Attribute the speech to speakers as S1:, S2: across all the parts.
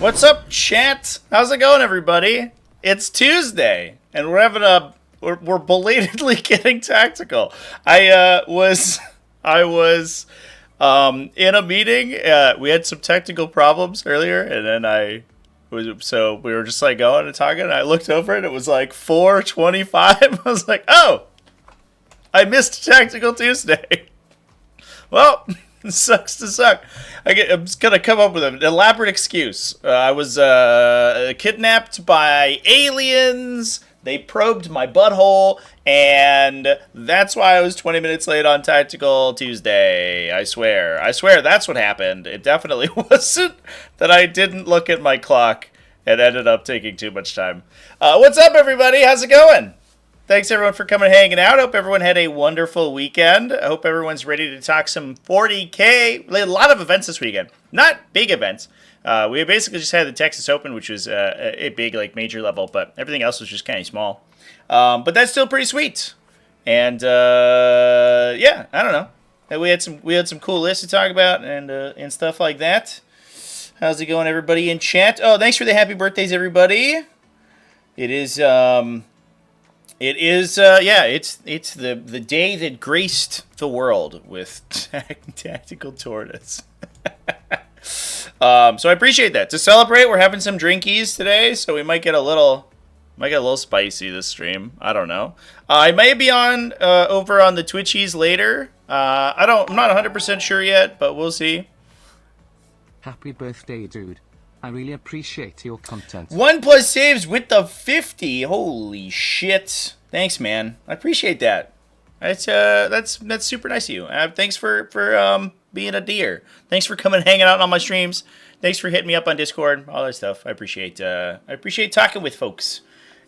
S1: What's up, chat? How's it going, everybody? It's Tuesday, and we're having we're belatedly getting tactical. I was in a meeting. We had some technical problems earlier, and then so we were just like going and talking. And I looked over and it was like 4:25. I was like, oh, I missed Tactical Tuesday. Well. Sucks to suck. I'm just gonna come up with an elaborate excuse. I was kidnapped by aliens. They probed my butthole, and that's why I was 20 minutes late on Tactical Tuesday. I swear that's what happened. It definitely wasn't that I didn't look at my clock and ended up taking too much time. What's up, everybody? How's it going? Thanks, everyone, for coming and hanging out. I hope everyone had a wonderful weekend. I hope everyone's ready to talk some 40K. A lot of events this weekend. Not big events. We basically just had the Texas Open, which was a big, major level, but everything else was just kind of small. But that's still pretty sweet. And, yeah, I don't know. We had some cool lists to talk about and stuff like that. How's it going, everybody in chat? Oh, thanks for the happy birthdays, everybody. It's the day that graced the world with TacticalTortoise. So I appreciate that. To celebrate, we're having some drinkies today, so we might get a little spicy this stream. I don't know. I may be on over on the Twitchies later. I'm not 100% sure yet, but we'll see.
S2: Happy birthday, dude. I really appreciate your content.
S1: 1+ saves with the 50. Holy shit. Thanks, man. I appreciate that. That's super nice of you. Thanks for being a dear. Thanks for coming and hanging out on my streams. Thanks for hitting me up on Discord. All that stuff. I appreciate talking with folks.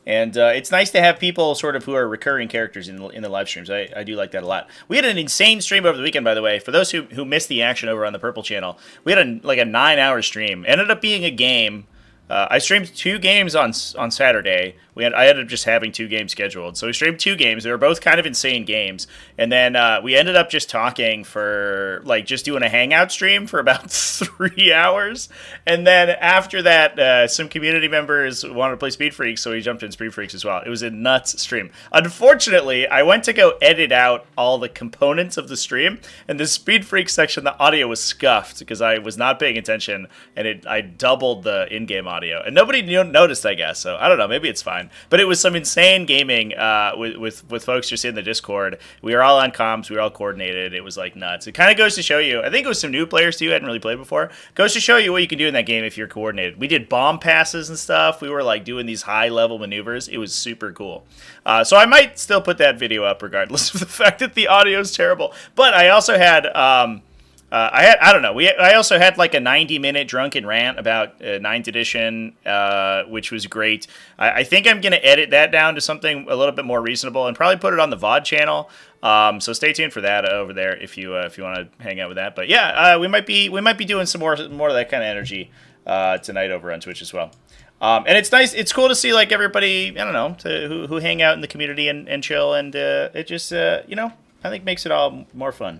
S1: And it's nice to have people sort of who are recurring characters in the live streams. I do like that a lot. We had an insane stream over the weekend, by the way. For those who missed the action over on the Purple channel, we had a 9-hour stream. Ended up being a game. I streamed 2 games on Saturday. I ended up just having 2 games scheduled. So we streamed 2 games. They were both kind of insane games. And then we ended up just talking for, just doing a hangout stream for about 3 hours. And then after that, some community members wanted to play Speed Freaks, so we jumped in Speed Freaks as well. It was a nuts stream. Unfortunately, I went to go edit out all the components of the stream. And the Speed Freaks section, the audio was scuffed because I was not paying attention. And I doubled the in-game audio. And nobody noticed, I guess. So I don't know. Maybe it's fine. But it was some insane gaming with folks just in the Discord. We were all on comms. We were all coordinated. It was nuts. It kind of goes to show you. I think it was some new players too who hadn't really played before. Goes to show you what you can do in that game if you're coordinated. We did bomb passes and stuff. We were doing these high level maneuvers. It was super cool. So I might still put that video up regardless of the fact that the audio is terrible. But I also had. I don't know. I also had a 90-minute drunken rant about 9th edition, which was great. I think I'm going to edit that down to something a little bit more reasonable and probably put it on the VOD channel. So stay tuned for that over there if you want to hang out with that. But yeah, we might be doing some more of that kind of energy tonight over on Twitch as well. And it's nice. It's cool to see everybody, I don't know, who hang out in the community and chill, and it just I think makes it all more fun.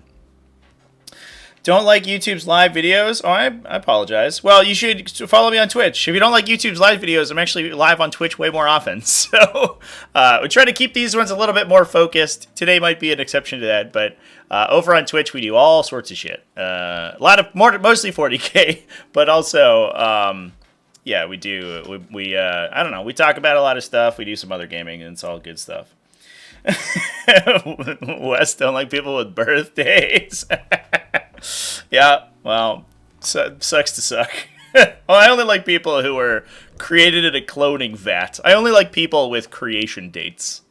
S1: Don't like YouTube's live videos? Oh, I apologize. Well, you should follow me on Twitch. If you don't like YouTube's live videos, I'm actually live on Twitch way more often. So we try to keep these ones a little bit more focused. Today might be an exception to that, but over on Twitch we do all sorts of shit. Mostly 40K, but also yeah, we do. We I don't know. We talk about a lot of stuff. We do some other gaming, and it's all good stuff. West don't like people with birthdays. Yeah, well, sucks to suck. Well, I only like people who were created in a cloning vat. I only like people with creation dates.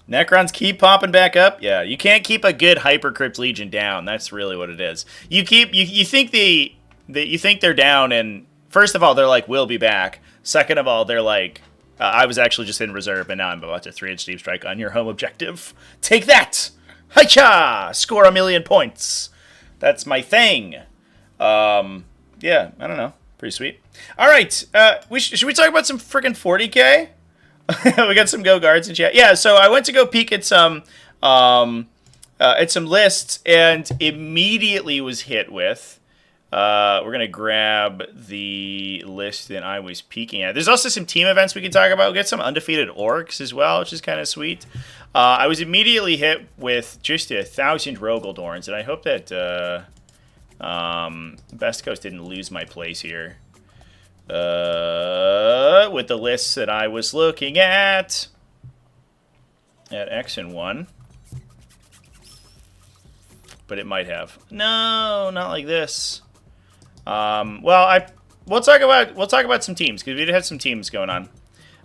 S1: Necrons keep popping back up. Yeah, you can't keep a good Hypercrypt Legion down. That's really what it is. You think you think they're down, and first of all, they're we'll be back. Second of all, they're I was actually just in reserve, and now I'm about to 3-inch deep strike on your home objective. Take that! Hi-cha! Score 1,000,000 points. That's my thing. Yeah, I don't know. Pretty sweet. All right, should we talk about some freaking 40K? We got some Go Guards in chat. Yeah, so I went to go peek at some at some lists and immediately was hit with. We're going to grab the list that I was peeking at. There's also some team events we can talk about. We'll get some undefeated orcs as well, which is kind of sweet. I was immediately hit with just 1,000 Rogaldorns, and I hope that Best Coast didn't lose my place here. With the lists that I was looking at X and 1. But it might have. No, not like this. We'll talk about some teams, because we did have some teams going on.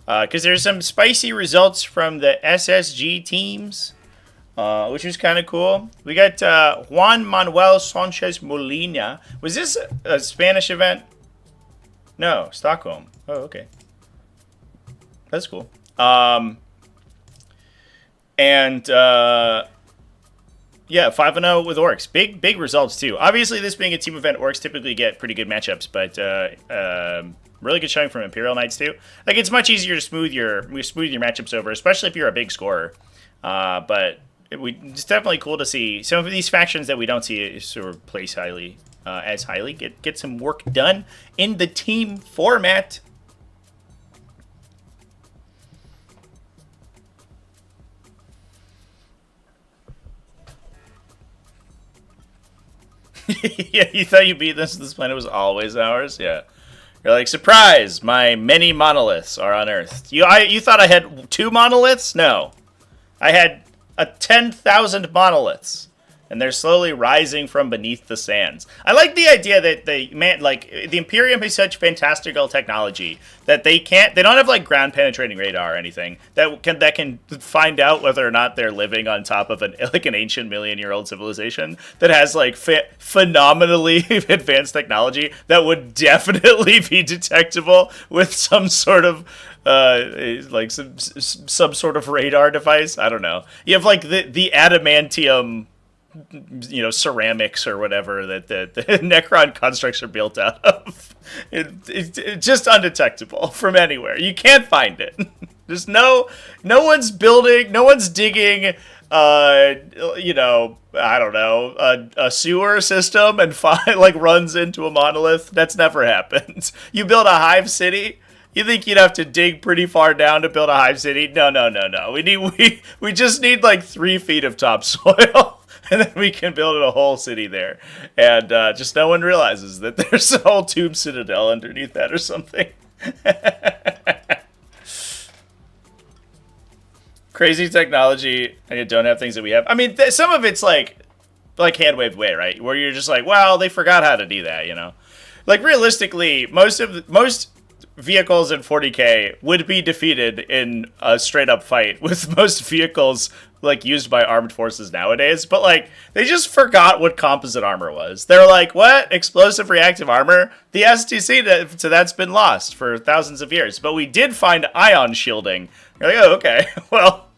S1: Because there's some spicy results from the SSG teams, which is kind of cool. We got Juan Manuel Sanchez Molina. Was this a Spanish event? No, Stockholm. Oh, okay. That's cool. Yeah, 5-0 with Orcs. Big results, too. Obviously, this being a team event, Orcs typically get pretty good matchups, but really good showing from Imperial Knights, too. Like, it's much easier to smooth your matchups over, especially if you're a big scorer. But it's definitely cool to see some of these factions that we don't see sort of place highly, as highly, get some work done in the team format. Yeah, you thought you beat this? This planet was always ours? Yeah. You're like, surprise! My many monoliths are unearthed. You thought I had 2 monoliths? No. I had 10,000 monoliths. And they're slowly rising from beneath the sands. I like the idea that the Imperium has such fantastical technology that they don't have like ground penetrating radar or anything that can find out whether or not they're living on top of an ancient million-year-old civilization that has like phenomenally advanced technology that would definitely be detectable with some sort of some sort of radar device. I don't know. You have like the adamantium, ceramics or whatever that the Necron constructs are built out of. It's just undetectable from anywhere. You can't find it. There's no one's building, no one's digging, I don't know, a sewer system and runs into a monolith. That's never happened. You build a hive city. You think you'd have to dig pretty far down to build a hive city? No. We just need like 3 feet of topsoil. And then we can build a whole city there. And just no one realizes that there's a whole tomb citadel underneath that or something. Crazy technology, and you don't have things that we have. I mean, some of it's like hand-waved away, right? Where you're just like, well, they forgot how to do that, Like, realistically, most vehicles in 40k would be defeated in a straight-up fight with most vehicles used by armed forces nowadays, but they just forgot what composite armor was. They're like, what? Explosive reactive armor? The STC to that's been lost for thousands of years, but we did find ion shielding. You're like, oh, okay, well,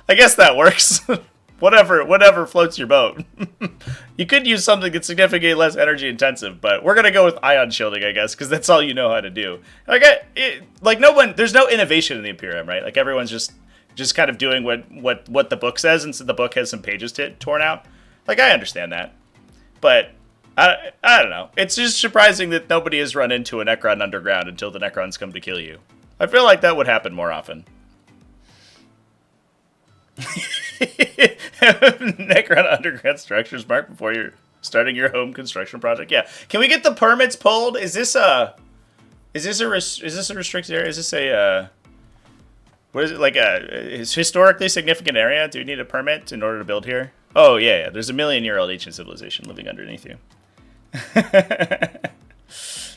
S1: I guess that works. whatever floats your boat. You could use something that's significantly less energy intensive, but we're gonna go with ion shielding, I guess, because that's all you know how to do. There's no innovation in the Imperium, right? Like, everyone's just kind of doing what the book says, and so the book has some pages torn out. Like, I understand that. But, I don't know. It's just surprising that nobody has run into a Necron underground until the Necrons come to kill you. I feel like that would happen more often. Necron underground structures marked before you're starting your home construction project. Yeah. Can we get the permits pulled? Is this a restricted area? Is this a what is it, like a historically significant area? Do you need a permit in order to build here? Oh, yeah. There's a million-year-old ancient civilization living underneath you.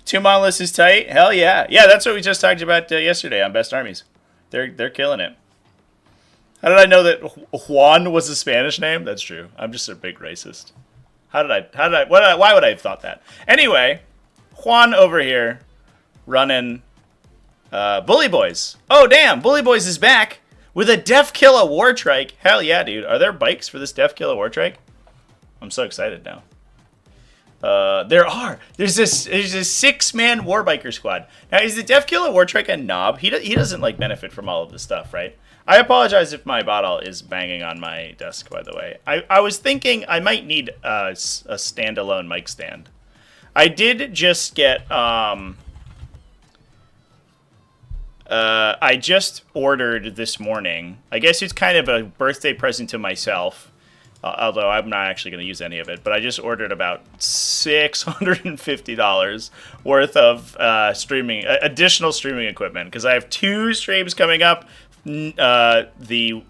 S1: 2 monoliths is tight. Hell yeah. Yeah, that's what we just talked about yesterday on Best Armies. They're killing it. How did I know that Juan was a Spanish name? That's true. I'm just a big racist. Why would I have thought that? Anyway, Juan over here running Bully Boys. Oh, damn. Bully Boys is back with a Defkilla Wartrike. Hell yeah, dude. Are there bikes for this Defkilla Wartrike? I'm so excited now. There's this 6-man Warbiker squad. Now, is the Defkilla Wartrike a knob? He doesn't like benefit from all of this stuff, right? I apologize if my bottle is banging on my desk, by the way. I was thinking I might need a standalone mic stand. I did just get I just ordered this morning. I guess it's kind of a birthday present to myself. Although I'm not actually going to use any of it, but I just ordered about $650 worth of additional streaming equipment because I have 2 streams coming up the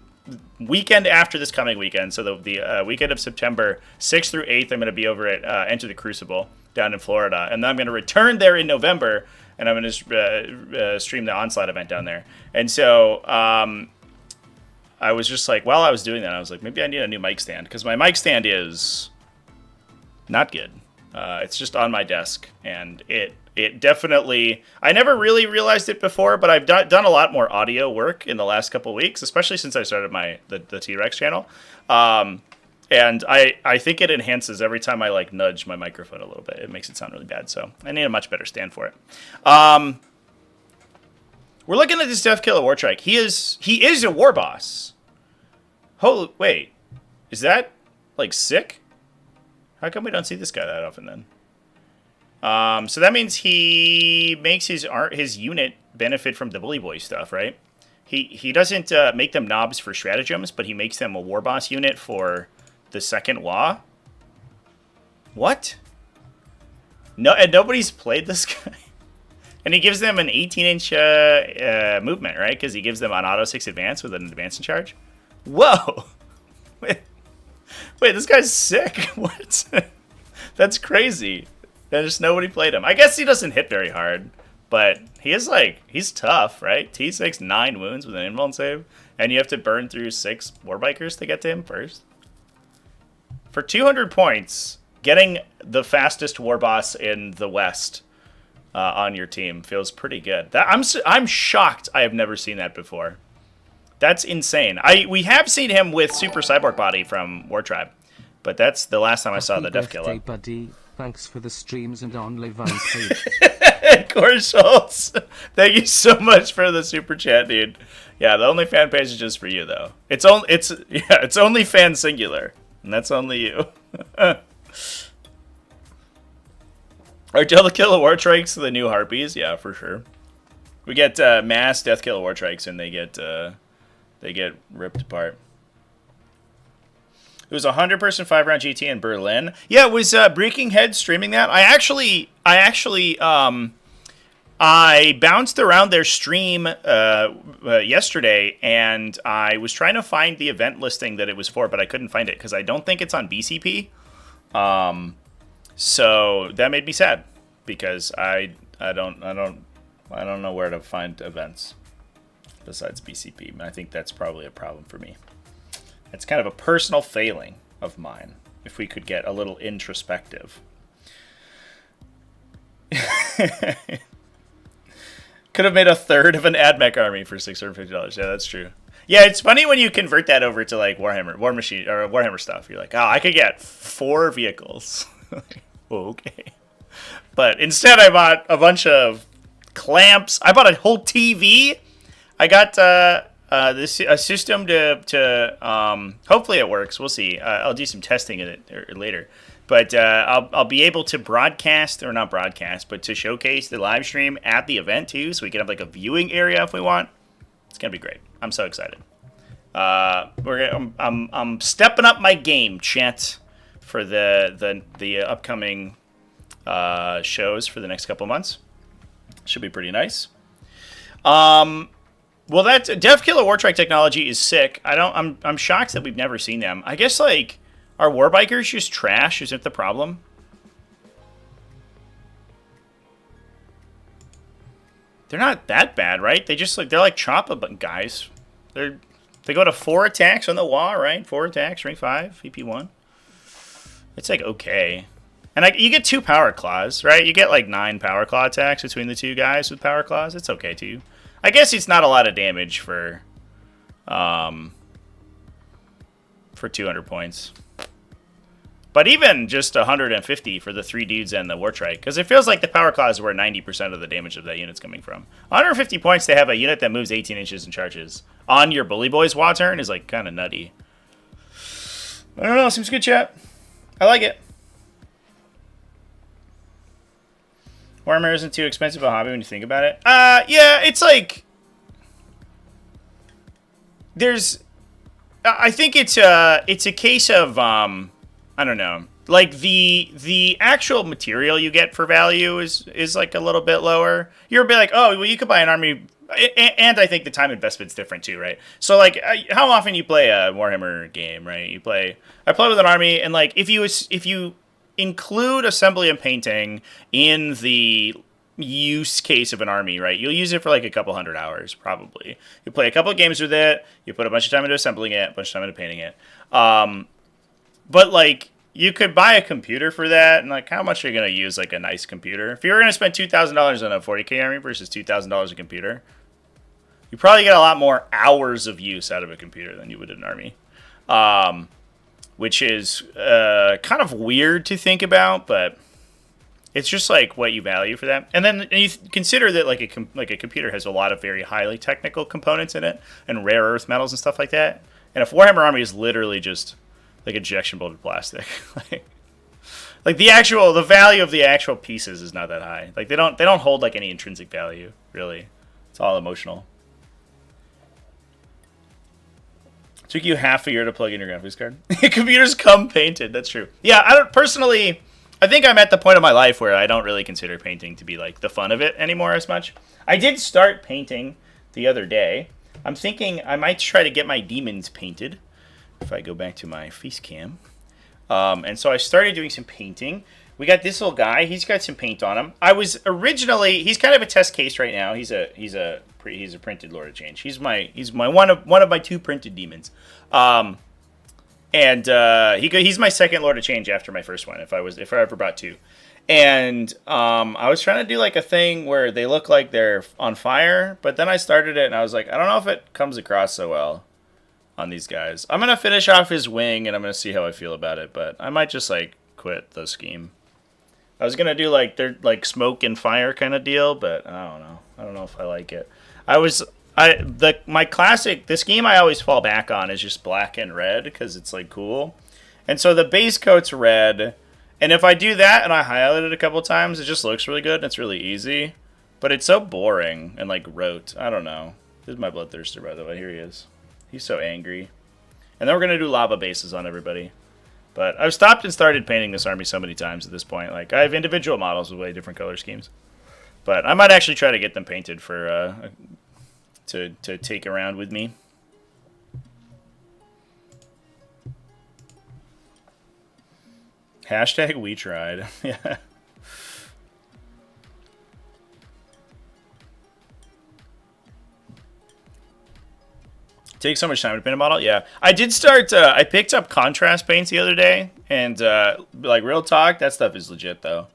S1: weekend after this coming weekend. So the weekend of September 6th through 8th, I'm going to be over at Enter the Crucible down in Florida, and then I'm going to return there in November, and I'm going to stream the Onslaught event down there. And so I was just like, while I was doing that, I was like, maybe I need a new mic stand because my mic stand is not good. It's just on my desk, and it definitely, I never really realized it before, but I've done a lot more audio work in the last couple of weeks, especially since I started the T-Rex channel. And I think it enhances every time I like nudge my microphone a little bit. It makes it sound really bad, so I need a much better stand for it. We're looking at this Defkilla Wartrike. He is a war boss. Holy, wait, is that like sick? How come we don't see this guy that often then? So that means he makes his unit benefit from the Bully Boy stuff, right? He doesn't make them knobs for stratagems, but he makes them a war boss unit for the second WA. What? No, and nobody's played this guy. And he gives them an 18-inch movement, right? Because he gives them an auto 6 advance with an advance in charge. Whoa! Wait, this guy's sick. What? That's crazy. And just nobody played him. I guess he doesn't hit very hard, but he's tough, right? T6, 9 wounds with an invuln save, and you have to burn through 6 Warbikers to get to him first. For 200 points, getting the fastest war boss in the West on your team feels pretty good. I'm shocked I have never seen that before. That's insane. We have seen him with Super Cyborg Body from War Tribe, but that's the last time I saw the Defkilla.
S2: Buddy. Thanks for the streams and on Live
S1: Corey Schultz, thank you so much for the super chat, dude. Yeah, the only fan page is just for you, though. It's only fan singular, and that's only you. Are Defkilla Wartrikes the new Harpies? Yeah, for sure. We get mass Defkilla Wartrikes, and they get ripped apart. It was a 100-person 5-round GT in Berlin. Yeah, it was Breaking Head streaming that. I bounced around their stream yesterday, and I was trying to find the event listing that it was for, but I couldn't find it because I don't think it's on BCP. So that made me sad because I don't know where to find events besides BCP. I think that's probably a problem for me. It's kind of a personal failing of mine, if we could get a little introspective. Could have made a third of an AdMech army for $650. Yeah, that's true. Yeah, it's funny when you convert that over to like Warhammer, War Machine, or Warhammer stuff. You're like, oh, I could get 4 vehicles. Okay. But instead I bought a bunch of clamps. I bought a whole TV. I got a system to hopefully it works. We'll see. I'll do some testing in it later. But I'll be able to broadcast, or not broadcast, but to showcase the live stream at the event too, so we can have like a viewing area if we want. It's gonna be great. I'm so excited. I'm stepping up my game, chat, for the upcoming shows for the next couple months. Should be pretty nice. Well, that Defkilla Wartrike technology is sick. I'm shocked that we've never seen them. I guess like, are Warbikers just trash? Is it the problem? They're not that bad, right? They're like chop-a guys. They go to 4 attacks on the wall, right? 4 attacks, rank 5, VP1. It's like okay. And you get 2 power claws, right? You get like 9 power claw attacks between the 2 guys with power claws. It's okay too. I guess it's not a lot of damage for 200 points. But even just 150 for the 3 dudes and the war trike, because it feels like the power claw is where 90% of the damage of that unit's coming from. 150 points to have a unit that moves 18 inches and charges on your Bully Boys WA turn is like kind of nutty. I don't know, seems good, chat. I like it. Warhammer isn't too expensive a hobby when you think about it. Yeah, it's like I think it's a case of I don't know. Like the actual material you get for value is like a little bit lower. You're a bit like, oh, well, you could buy an army, and I think the time investment's different too, right? So like, how often you play a Warhammer game, right? I play with an army, and like if you include assembly and painting in the use case of an army, right? You'll use it for like a couple 100 hours, probably. You play a couple of games with it. You put a bunch of time into assembling it, a bunch of time into painting it. But, like, you could buy a computer for that, and, like, how much are you going to use, like, a nice computer? If you were going to spend $2,000 on a 40K army versus $2,000 a computer, you probably get a lot more hours of use out of a computer than you would in an army. Which is kind of weird to think about, but it's just, like, what you value for that. And then you consider that, like, a computer has a lot of very highly technical components in it, and rare earth metals and stuff like that. And if Warhammer army is literally just like injection molded plastic, like the value of the actual pieces is not that high. Like they don't hold like any intrinsic value, really. It's all emotional. It took you half a year to plug in your graphics card. Computers come painted. That's true. Yeah, I think I'm at the point of my life where I don't really consider painting to be like the fun of it anymore as much. I did start painting the other day. I'm thinking I might try to get my demons painted. If I go back to my face cam. And so I started doing some painting. We got this little guy. He's got some paint on him. He's kind of a test case right now. He's a printed Lord of Change. He's my one of my 2 printed demons. He's my second Lord of Change after my first one, if I ever brought 2. And I was trying to do like a thing where they look like they're on fire, but then I started it and I was like, I don't know if it comes across so well on these guys. I'm gonna finish off his wing and I'm gonna see how I feel about it, but I might just like quit the scheme. I was gonna do like they're like smoke and fire kind of deal, but I don't know. I don't know if I like it. The scheme I always fall back on is just black and red because it's like cool, and so the base coat's red. And if I do that and I highlight it a couple times, it just looks really good and it's really easy. But it's so boring and like rote. I don't know. This is my Bloodthirster, by the way. Here he is. He's so angry. And then we're going to do lava bases on everybody. But I've stopped and started painting this army so many times at this point. Like, I have individual models with way different color schemes. But I might actually try to get them painted for to take around with me. Hashtag we tried. Yeah. Takes so much time to paint a model. Yeah. I did start, I picked up contrast paints the other day. And, like, real talk, that stuff is legit, though.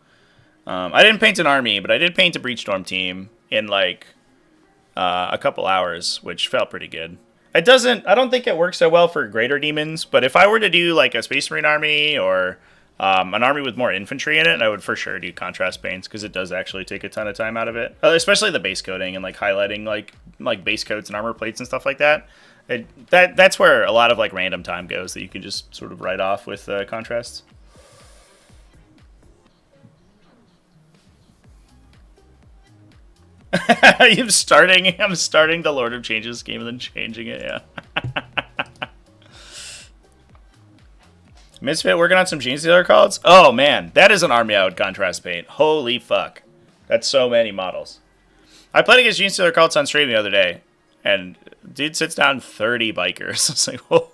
S1: I didn't paint an army, but I did paint a Breachstorm team in, like, a couple hours, which felt pretty good. I don't think it works so well for greater demons, but if I were to do, like, a Space Marine army or an army with more infantry in it, I would for sure do contrast paints because it does actually take a ton of time out of it, especially the base coating and like highlighting like base coats and armor plates and stuff like that. That's where a lot of like random time goes that you can just sort of write off with contrasts. I'm starting the Lord of Changes game and then changing it. Yeah. Misfit working on some Genestealer cards? Oh man, that is an army I would contrast paint. Holy fuck. That's so many models. I played against Genestealer cults on stream the other day, and dude sits down 30 bikers. It's like, whoa,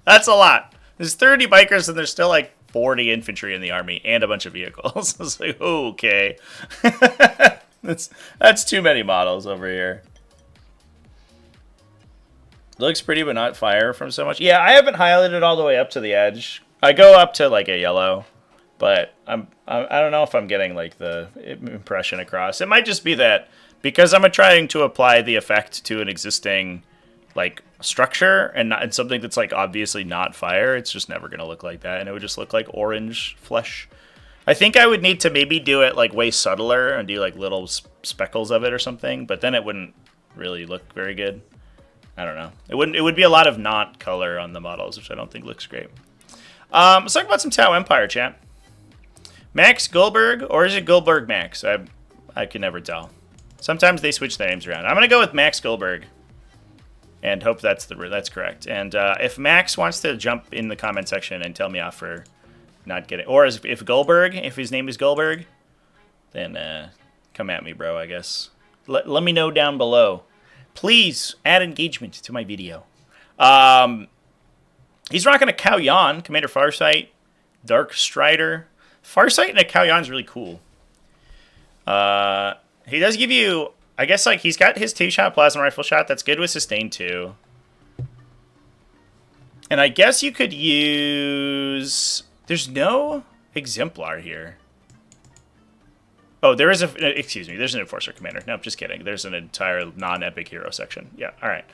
S1: that's a lot. There's 30 bikers and there's still like 40 infantry in the army and a bunch of vehicles. It's like, okay. That's too many models over here. Looks pretty, but not fire from so much. Yeah, I haven't highlighted all the way up to the edge. I go up to like a yellow, but I don't know if I'm getting like the impression across. It might just be that because I'm trying to apply the effect to an existing like structure and something that's like obviously not fire, it's just never gonna look like that, and it would just look like orange flesh. I think I would need to maybe do it like way subtler and do like little speckles of it or something, but then it wouldn't really look very good. I don't know. It wouldn't. It would be a lot of not color on the models, which I don't think looks great. Let's talk about some Tau Empire, chat. Max Goldberg, or is it Goldberg Max? I can never tell. Sometimes they switch their names around. I'm gonna go with Max Goldberg, and hope that's correct. And if Max wants to jump in the comment section and tell me off for not getting, or if Goldberg, if his name is Goldberg, then come at me, bro. I guess. Let me know down below. Please add engagement to my video. He's rocking a Cao Yan, Commander Farsight, Dark Strider. Farsight and a Cao Yan's really cool. He does give you, I guess, like, he's got his 2-shot plasma rifle shot. That's good with sustain too. And I guess you could use... There's no Exemplar here. Oh, there is a... Excuse me, there's an Enforcer Commander. No, just kidding. There's an entire non-epic hero section. Yeah, all right.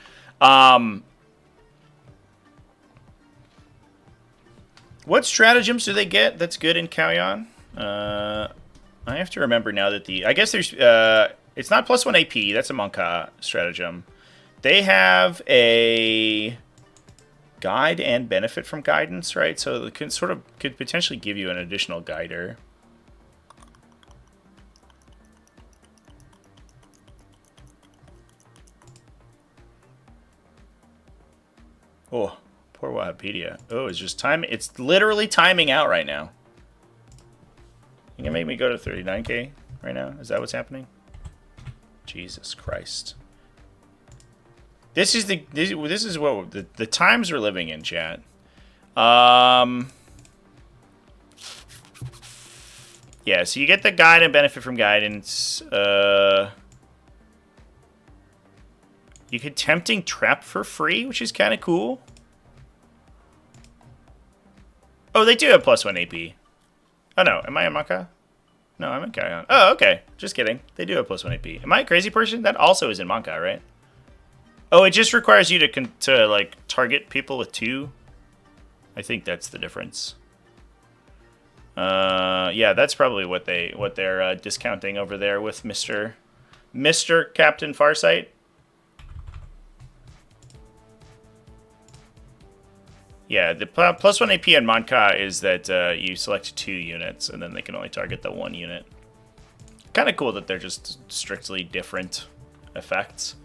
S1: What stratagems do they get that's good in Cao Yan? I have to remember now that the... I guess there's... it's not +1 AP. That's a Monka stratagem. They have a guide and benefit from guidance, right? So it could potentially give you an additional guider. Oh, poor Wikipedia. Oh, it's just time. It's literally timing out right now. You can make me go to 39K right now? Is that what's happening? Jesus Christ. This is what the times we're living in, chat. Yeah, so you get the guide and benefit from guidance. You could Tempting Trap for free, which is kind of cool. Oh, they do have +1 AP. Oh, no. Am I in Monka? No, I'm in Cao Yan. Oh, okay. Just kidding. They do have +1 AP. Am I a crazy person? That also is in Monka, right? Oh, it just requires you to like, target people with 2. I think that's the difference. Yeah, that's probably what they're discounting over there with Mr. Captain Farsight. Yeah, the +1 AP in Monka is that you select 2 units, and then they can only target the 1 unit. Kind of cool that they're just strictly different effects.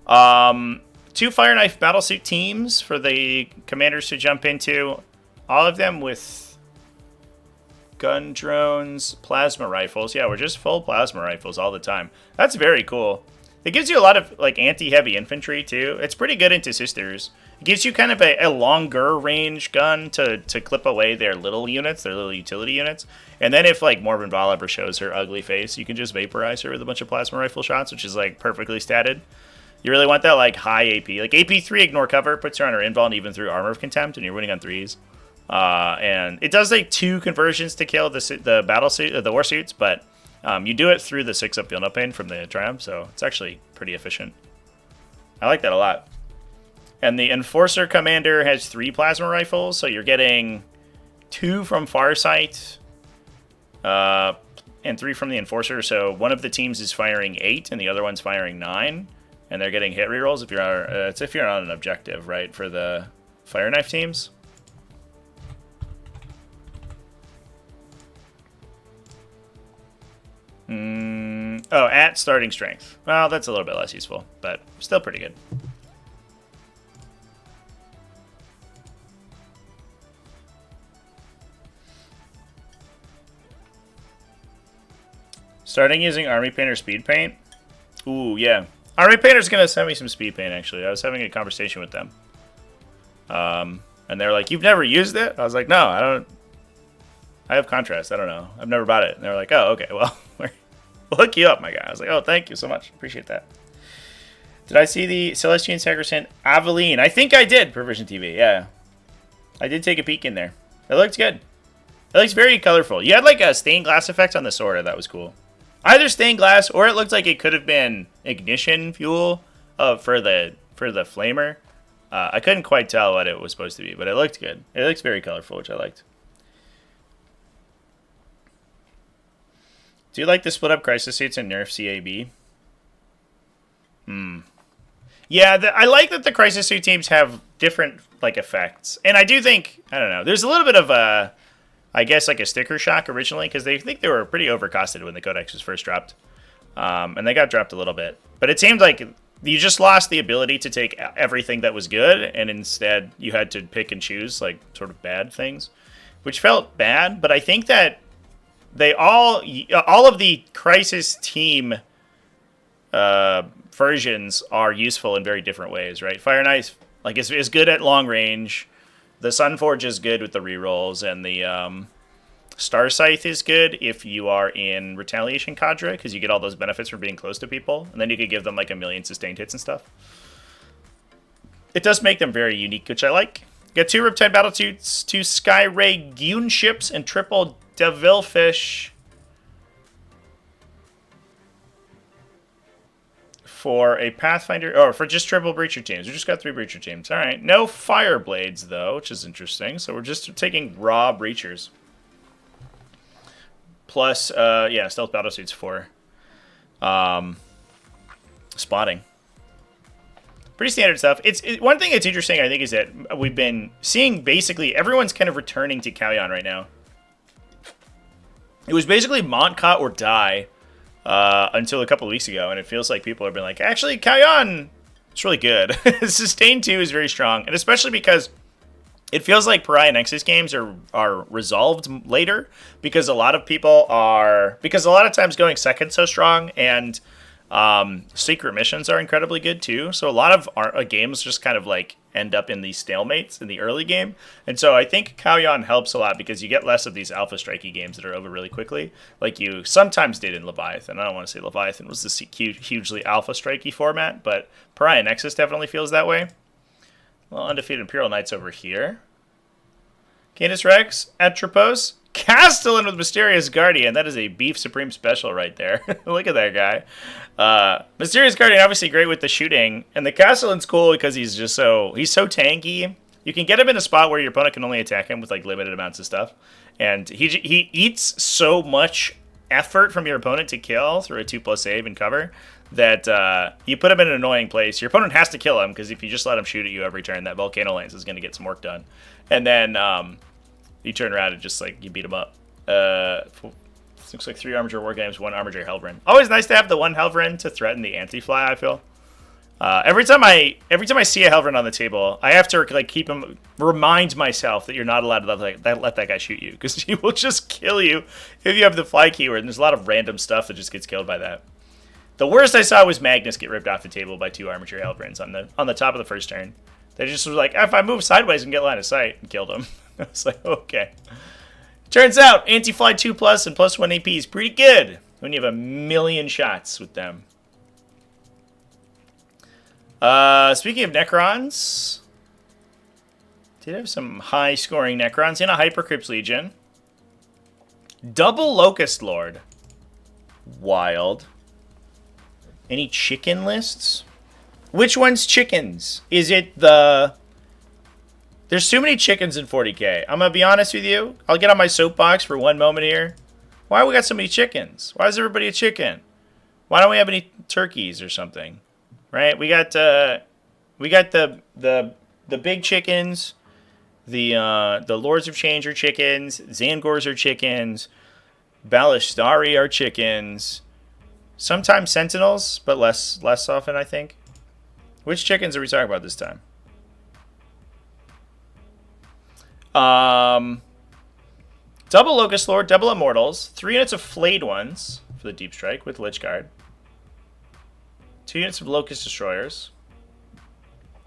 S1: 2 Fire Knife Battlesuit teams for the commanders to jump into. All of them with gun drones, plasma rifles. Yeah, we're just full plasma rifles all the time. That's very cool. It gives you a lot of like anti-heavy infantry too. It's pretty good into sisters. It gives you kind of a longer range gun to clip away their little units, their little utility units. And then if like Morbin Val ever shows her ugly face, you can just vaporize her with a bunch of plasma rifle shots, which is like perfectly statted. You really want that like high AP. Like AP3 ignore cover, puts her on her invuln even through Armor of Contempt, and you're winning on 3s. And it does like 2 conversions to kill the battle suit, the war suits, but you do it through the 6-up Feel No Pain from the Triumph, so it's actually pretty efficient. I like that a lot. And the Enforcer Commander has 3 plasma rifles, so you're getting 2 from Farsight, and 3 from the Enforcer. So one of the teams is firing 8, and the other one's firing 9, and they're getting hit rerolls if you're on, it's if you're on an objective, right, for the Fire Knife teams. Oh, at starting strength. Well, that's a little bit less useful, but still pretty good. Starting using Army Paint or Speed Paint? Ooh, yeah. Army Painter's going to send me some Speed Paint, actually. I was having a conversation with them. And they're like, you've never used it? I was like, no, I don't. I have contrast. I don't know. I've never bought it. And they're like, oh, okay, well, we'll hook you up, my guy. I was like, oh, thank you so much. Appreciate that. Did I see the Celestine Sacrosanct Aveline? I think I did, Perversion TV, yeah. I did take a peek in there. It looked good. It looks very colorful. You had like a stained glass effect on the sword. That was cool. Either stained glass, or it looked like it could have been ignition fuel for the flamer. I couldn't quite tell what it was supposed to be, but it looked good. It looks very colorful, which I liked. Do you like the split up crisis suits and nerf CAB? Yeah, I like that the crisis suit teams have different like effects, and I do think, I don't know, there's a little bit of a, I guess, like a sticker shock originally, because they think they were pretty overcosted when the Codex was first dropped, and they got dropped a little bit. But it seemed like you just lost the ability to take everything that was good, and instead you had to pick and choose like sort of bad things, which felt bad. But I think that they all of the crisis team versions are useful in very different ways, right? Fire Knight like is good at long range. The Sunforge is good with the rerolls, and the Star Scythe is good if you are in Retaliation Cadre, because you get all those benefits from being close to people, and then you could give them like 1,000,000 sustained hits and stuff. It does make them very unique, which I like. Get 2 Riptide Battlesuits, 2 Sky Ray Goon ships, and triple Devilfish for a Pathfinder, or for just triple Breacher teams. We just got 3 Breacher teams. All right. No Fire Blades, though, which is interesting. So we're just taking raw Breachers. Plus, yeah, Stealth Battlesuits for spotting. Pretty standard stuff. One thing that's interesting, I think, is that we've been seeing basically everyone's kind of returning to Kauyon right now. It was basically Montcot or die until a couple of weeks ago, and it feels like people have been like, actually, Kauyon, it's really good. Sustain 2 is very strong, and especially because it feels like Pariah Nexus games are resolved later, because a lot of times going second so strong, and secret missions are incredibly good too. So a lot of games just kind of like end up in these stalemates in the early game. And so I think Kauyon helps a lot, because you get less of these alpha strikey games that are over really quickly, like you sometimes did in Leviathan. I don't want to say Leviathan was this hugely alpha strikey format, but Pariah Nexus definitely feels that way. Well, undefeated Imperial Knights over here. Canis Rex, Atropos, Castellan with Mysterious Guardian. That is a Beef Supreme special right there. Look at that guy. Mysterious Guardian, obviously great with the shooting. And the Castellan's cool because he's so tanky. You can get him in a spot where your opponent can only attack him with like limited amounts of stuff. And he eats so much effort from your opponent to kill through a 2+ save and cover that you put him in an annoying place. Your opponent has to kill him, because if you just let him shoot at you every turn, that Volcano Lance is going to get some work done. And then you turn around and just like you beat him up. Looks like 3 Armiger War Games, 1 Armiger Helverin. Always nice to have the 1 Helverin to threaten the anti-fly, I feel. Every time I see a Helverin on the table, I have to like remind myself that you're not allowed to let that guy shoot you, because he will just kill you if you have the fly keyword. And there's a lot of random stuff that just gets killed by that. The worst I saw was Magnus get ripped off the table by 2 Armiger Helverins on the top of the first turn. They just was like, if I move sideways and get line of sight, and killed him. I was like, okay. Turns out anti-fly 2+ and +1 AP is pretty good when you have 1,000,000 shots with them. Speaking of Necrons, did have some high-scoring Necrons in a Hypercrypt Legion. Double Lokhust Lord. Wild. Any chicken lists? Which one's chickens? Is it the... There's too many chickens in 40k. I'm going to be honest with you. I'll get on my soapbox for one moment here. Why we got so many chickens? Why is everybody a chicken? Why don't we have any turkeys or something? Right? We got the big chickens. The Lords of Change are chickens. Zangors are chickens. Balistari are chickens. Sometimes Sentinels, but less often, I think. Which chickens are we talking about this time? Double Lokhust Lord, double Immortals, 3 units of Flayed ones for the Deep Strike with Lich Guard. 2 units of Lokhust Destroyers.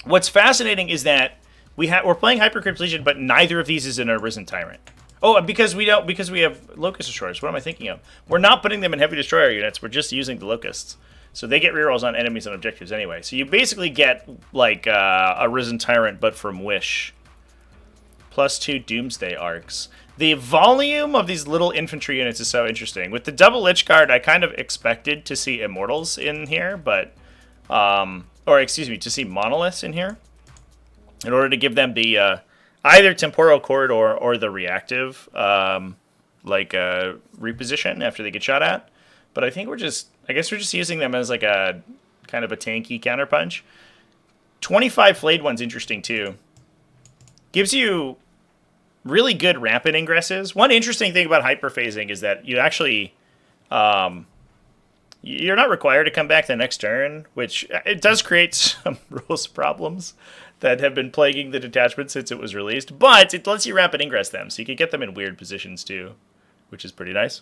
S1: What's fascinating is that we're playing Hypercrypt Legion, but neither of these is an Arisen Tyrant. Oh, because we have Lokhust Destroyers. What am I thinking of? We're not putting them in Heavy Destroyer units. We're just using the Locusts. So they get rerolls on enemies and objectives anyway. So you basically get like a Risen Tyrant, but from Wish. +2 Doomsday Arcs. The volume of these little infantry units is so interesting. With the double Lich Guard, I kind of expected to see Immortals in here, but... to see Monoliths in here. in order to give them the either temporal corridor or the reactive reposition after they get shot at. But I think I guess we're just using them as like a kind of a tanky counterpunch. 25 flayed one's interesting too. Gives you really good rampant ingresses. One interesting thing about hyperphasing is that you actually you're not required to come back the next turn, which it does create some rules problems that have been plaguing the detachment since it was released, but it lets you rampant ingress them, so you can get them in weird positions too, which is pretty nice.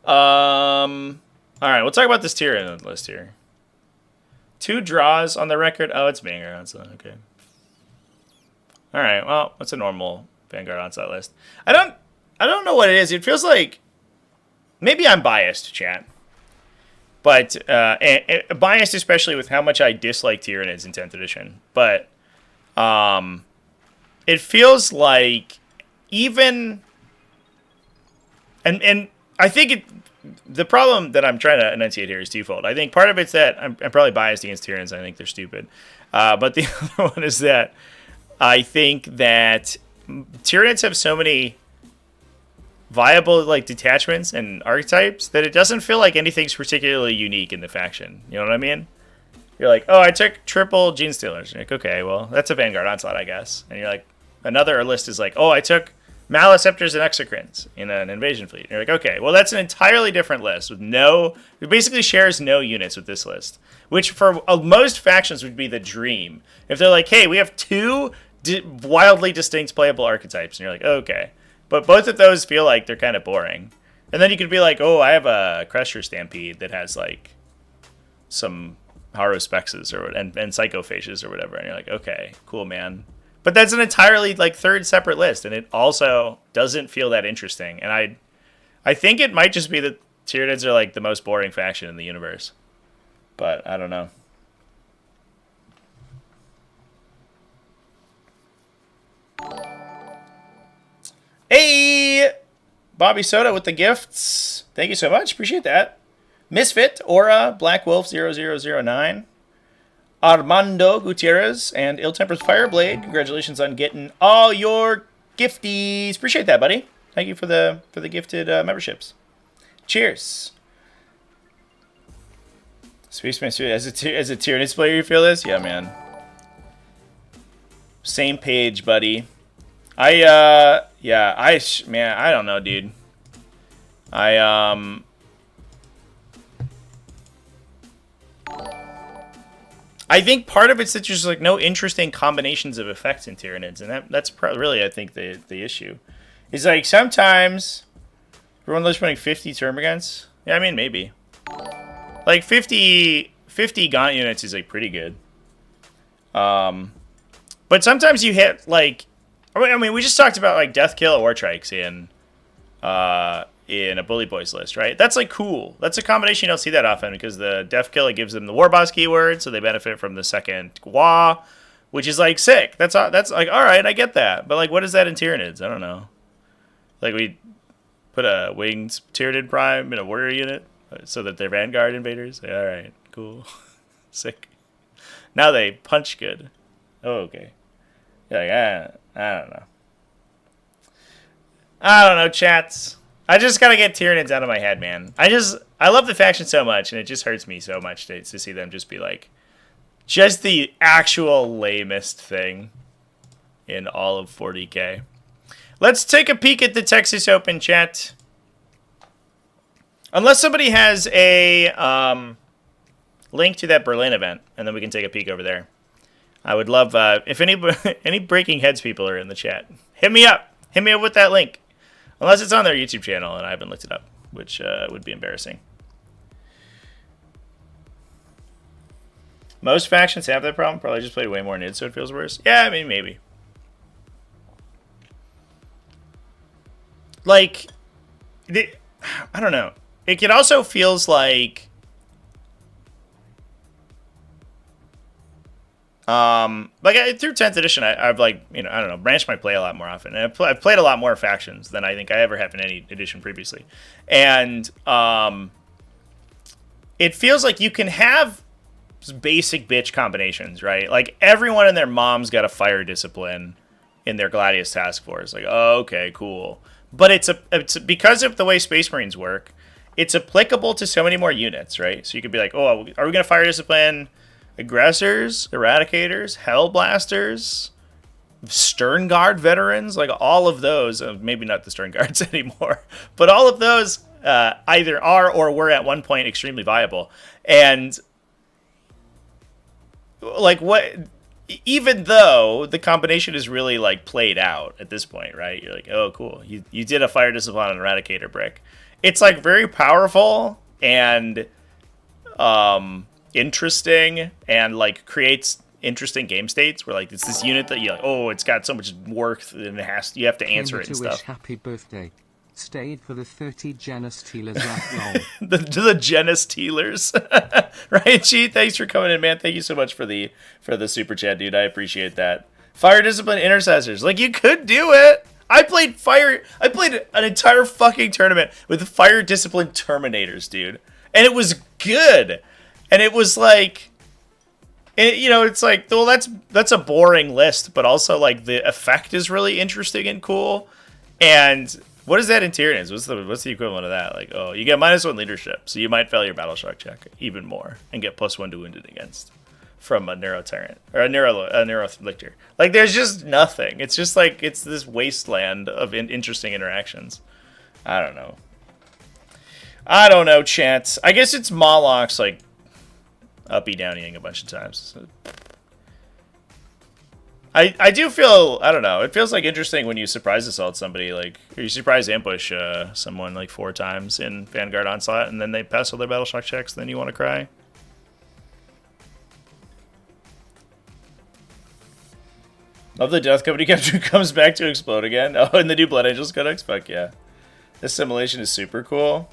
S1: All right, we'll talk about this Tyranid list here. 2 draws on the record. Oh, it's Vanguard Onslaught. Okay. All right. Well, what's a normal Vanguard Onslaught list? I don't know what it is. It feels like maybe I'm biased, chat. But biased especially with how much I dislike Tyranids in 10th edition. But it feels like even and I think the problem that I'm trying to enunciate here is twofold. I think part of it's that I'm probably biased against Tyranids. I think they're stupid. But the other one is that I think that Tyranids have so many viable like detachments and archetypes that it doesn't feel like anything's particularly unique in the faction. You know what I mean? You're like, oh, I took triple Gene Stealers. You're like, okay, well, that's a Vanguard Onslaught, I guess. And you're like, another list is like, oh, I took Maleceptors and Exocrines in an invasion fleet. And you're like, okay, well, that's an entirely different list with it basically shares no units with this list, which for most factions would be the dream. If they're like, hey, we have 2 wildly distinct playable archetypes, and you're like, okay. But both of those feel like they're kind of boring. And then you could be like, oh, I have a Crusher Stampede that has like some Harospexes and Psychophages or whatever. And you're like, okay, cool, man. But that's an entirely like third separate list. And it also doesn't feel that interesting. And I think it might just be that Tyranids are like the most boring faction in the universe. But I don't know. Hey, Bobby Soda with the gifts. Thank you so much. Appreciate that. Misfit, Aura, Black Wolf 0009, Armando Gutierrez, and Ill-Tempered Fireblade. Congratulations on getting all your gifties. Appreciate that, buddy. Thank you for the gifted memberships. Cheers. Spaceman, as a Tyranids player, you feel this? Yeah, man. Same page, buddy. I don't know, dude. I think part of it's that there's like no interesting combinations of effects in Tyranids, and that's really, I think, the issue. Is like sometimes everyone lives running 50 Termagants. Yeah, I mean maybe. Like 50 Gaunt units is like pretty good. But sometimes you hit like, I mean, we just talked about like Defkilla Orks in a Bully Boys list, right? That's like cool. That's a combination you don't see that often because the Defkilla gives them the War Boss keyword, so they benefit from the second Gua, which is like sick. That's like, all right, I get that. But like, what is that in Tyranids? I don't know. Like we put a winged Tyranid Prime in a warrior unit so that they're Vanguard invaders. Yeah, all right, cool, sick. Now they punch good. Oh, okay. Yeah, like, I don't know. I don't know, chats. I just gotta get Tyranids out of my head, man. I love the faction so much, and it just hurts me so much to see them just be like, just the actual lamest thing in all of 40K. Let's take a peek at the Texas Open, chat. Unless somebody has a link to that Berlin event, and then we can take a peek over there. I would love, if any Breaking Heads people are in the chat, hit me up. Hit me up with that link. Unless it's on their YouTube channel and I haven't looked it up, which would be embarrassing. Most factions have that problem. Probably just played way more Nid, so it feels worse. Yeah, I mean, maybe. Like, I don't know. It also feels like... through 10th edition, I've like, I don't know, branched my play a lot more often. And I've played a lot more factions than I think I ever have in any edition previously. And it feels like you can have basic bitch combinations, right? Like, everyone and their mom's got a fire discipline in their Gladius task force. Like, oh, okay, cool. But it's because of the way Space Marines work, it's applicable to so many more units, right? So you could be like, oh, are we going to fire discipline aggressors, eradicators, hellblasters, Stern Guard veterans? Like, all of those, maybe not the Stern Guards anymore, but all of those either are or were at one point extremely viable. And like, what, even though the combination is really like played out at this point, right? You're like, oh, cool, you did a fire discipline on an eradicator brick. It's like very powerful and interesting, and like creates interesting game states where like it's this unit that you're like, oh, it's got so much worth and you have to answer it and stuff.
S2: Happy birthday. Stayed for the 30 Genus Tealers last long.
S1: the Genus Tealers. Ryan G, thanks for coming in, man. Thank you so much for the super chat, dude. I appreciate that. Fire discipline intercessors. Like, you could do it. I played an entire fucking tournament with fire discipline terminators, dude. And it was good. And it was like, it's like, well, that's a boring list, but also like the effect is really interesting and cool. And what is that in Tyranids? What's the equivalent of that? Like, oh, you get -1 leadership, so you might fail your battle shock check even more and get +1 to wounded against from a Neuro Tyrant or a Neuro Lictor. Like, there's just nothing. It's just like, it's this wasteland of interesting interactions. I don't know, chat. I guess it's Moloch's like uppy downying a bunch of times. So I do feel, I don't know, it feels like interesting when you surprise assault somebody, like, or you surprise ambush someone like 4 times in Vanguard Onslaught, and then they pass all their battle shock checks, and then you want to cry. Love the Death Company captain comes back to explode again. Oh, and the new Blood Angels Codex? Fuck yeah. Assimilation is super cool.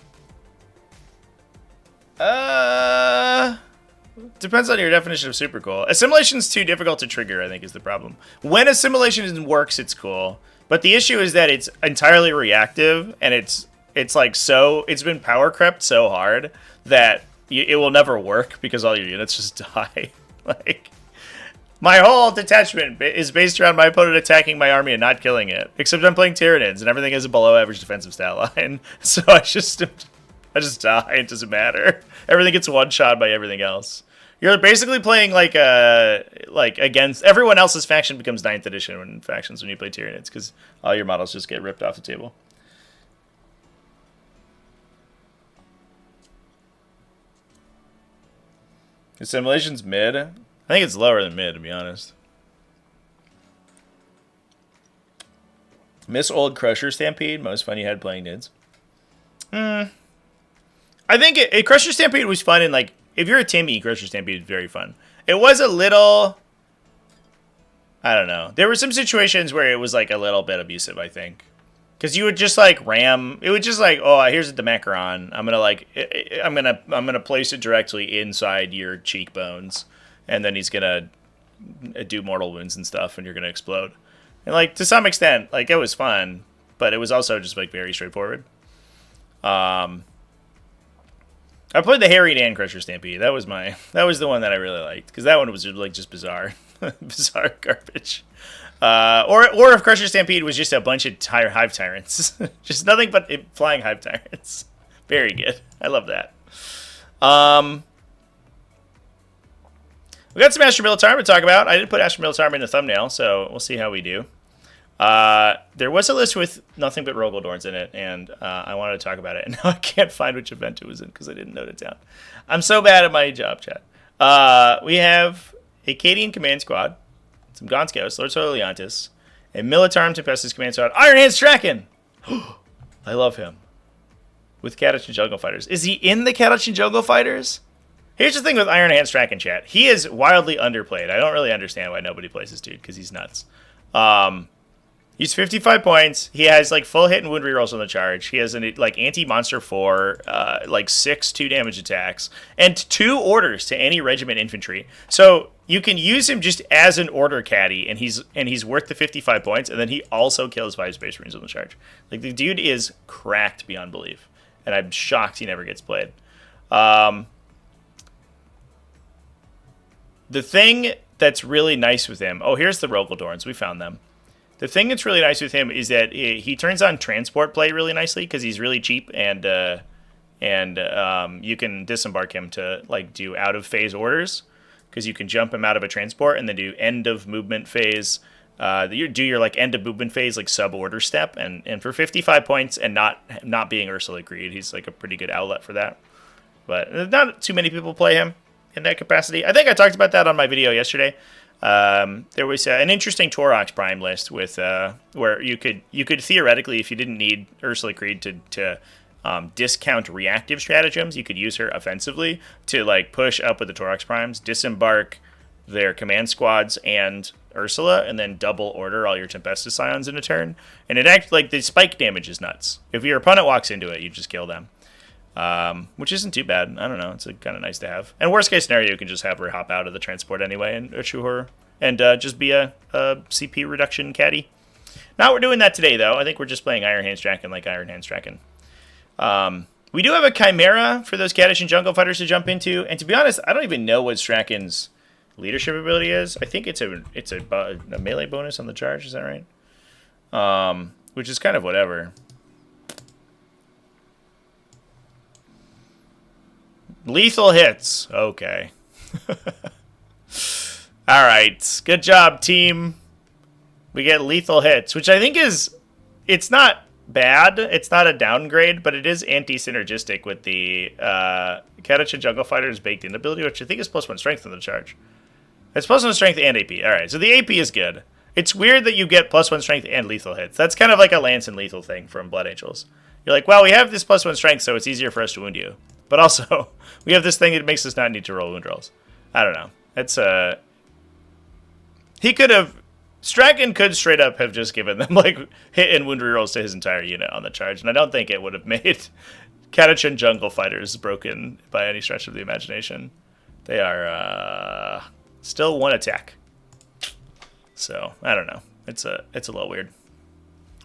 S1: Depends on your definition of super cool. Assimilation's too difficult to trigger, I think, is the problem. When assimilation works, it's cool. But the issue is that it's entirely reactive, and it's like it's been power crept so hard that it will never work because all your units just die. Like, my whole detachment is based around my opponent attacking my army and not killing it. Except I'm playing Tyranids, and everything has a below average defensive stat line. So I just die. It doesn't matter. Everything gets one-shot by everything else. You're basically playing like against everyone else's faction becomes 9th edition when you play Tyranids, because all your models just get ripped off the table. Assimilation's mid. I think it's lower than mid, to be honest. Miss Old Crusher Stampede. Most fun you had playing Nids. I think Crusher Stampede was fun, and like, if you're a Timmy, Crusher Stampede is very fun. It was a little, I don't know. There were some situations where it was like a little bit abusive, I think. Because you would just like ram, it would just like, oh, here's a Demacron. I'm gonna place it directly inside your cheekbones, and then he's gonna do mortal wounds and stuff, and you're gonna explode. And like, to some extent, like, it was fun, but it was also just like very straightforward. I played the Harry Dan Crusher Stampede. That was the one that I really liked, because that one was like just bizarre, bizarre garbage. Or if Crusher Stampede was just a bunch of Hive Tyrants, just nothing but flying Hive Tyrants. Very good. I love that. We got some Astra Militarum to talk about. I didn't put Astra Militarum in the thumbnail, so we'll see how we do. There was a list with nothing but Rogaldorns in it, and I wanted to talk about it, and now I can't find which event it was in because I didn't note it down. I'm so bad at my job, chat. We have a Cadian Command Squad, some Gaunt Scouts, Lord Soil Leontis, a Militarum Tempestus Command Squad, Iron Hand Strachan! I love him. With Catachin Jungle Fighters. Is he in the Catachin Jungle Fighters? Here's the thing with Iron Hand Strachan, chat. He is wildly underplayed. I don't really understand why nobody plays this dude, because he's nuts. He's 55 points. He has like full hit and wound rerolls on the charge. He has an like anti-monster 4, like 6 2-damage attacks, and 2 orders to any regiment infantry. So you can use him just as an order caddy, and he's worth the 55 points, and then he also kills 5 Space Marines on the charge. Like, the dude is cracked beyond belief, and I'm shocked he never gets played. The thing that's really nice with him... Oh, here's the Rogaldorns. We found them. The thing that's really nice with him is that he turns on transport play really nicely because he's really cheap, and you can disembark him to like do out of phase orders because you can jump him out of a transport and then do end of movement phase. You do your like end of movement phase like sub order step, and for 55 points and not being Ursula Greed, he's like a pretty good outlet for that. But not too many people play him in that capacity. I think I talked about that on my video yesterday. There was an interesting Torox Prime list with where you could theoretically, if you didn't need Ursula Creed to discount reactive stratagems, you could use her offensively to like push up with the Torox Primes, disembark their command squads and Ursula, and then double order all your Tempestus Scions in a turn. And it acts like the spike damage is nuts. If your opponent walks into it, you just kill them. Which isn't too bad. I don't know. It's kind of nice to have. And worst case scenario, you can just have her hop out of the transport anyway and issue her and just be a CP reduction caddy. Not we're doing that today, though. I think we're just playing Iron Hand Strachan like Iron Hand Strachan. We do have a Chimera for those Kaddish and Jungle Fighters to jump into. And to be honest, I don't even know what Strachan's leadership ability is. I think it's a melee bonus on the charge. Is that right? Which is kind of whatever. Lethal hits. Okay. All right. Good job, team. We get lethal hits, which I think it's not bad. It's not a downgrade, but it is anti-synergistic with the Kaddish and Jungle Fighter's baked in ability, which I think is +1 strength on the charge. It's +1 strength and AP. All right. So the AP is good. It's weird that you get +1 strength and lethal hits. That's kind of like a Lance and lethal thing from Blood Angels. You're like, well, we have this +1 strength, so it's easier for us to wound you. But also, we have this thing that makes us not need to roll wound rolls. I don't know. It's he could have... Strachan could straight up have just given them like hit and wound rerolls to his entire unit on the charge, and I don't think it would have made Kaddish and Jungle Fighters broken by any stretch of the imagination. They are still 1 attack. So, I don't know. It's a little weird.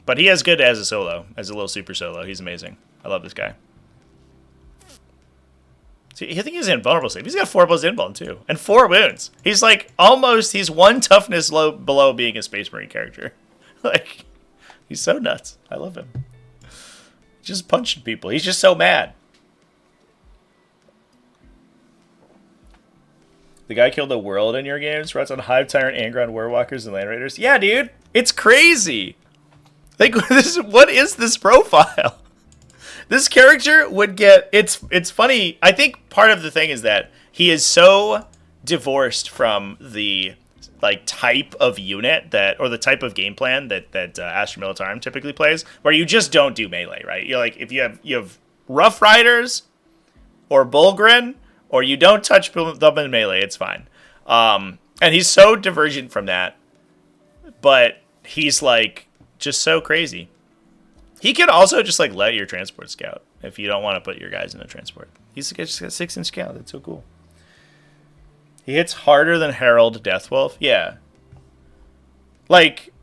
S1: But he is good as a solo, as a little super solo. He's amazing. I love this guy. See, I think he's invulnerable save. He's got 4 plus invuln too, and 4 wounds. He's like he's 1 toughness below being a Space Marine character. Like, he's so nuts. I love him. Just punching people. He's just so mad. The guy killed the world in your games. Runs on Hive Tyrant, Angron, Warwalkers, and Land Raiders. Yeah, dude, it's crazy. Like, what is this profile? This character would get... It's funny. I think part of the thing is that he is so divorced from the like type of unit that, or the type of game plan that Astra Militarum typically plays, where you just don't do melee, right? You're like, if you have Rough Riders or Bulgrin, or you don't touch them in melee, it's fine. And he's so divergent from that, but he's like just so crazy. He could also just like let your transport scout if you don't want to put your guys in a transport. He's just got 6-inch scout. That's so cool. He hits harder than Herald Deathwolf. Yeah. Like,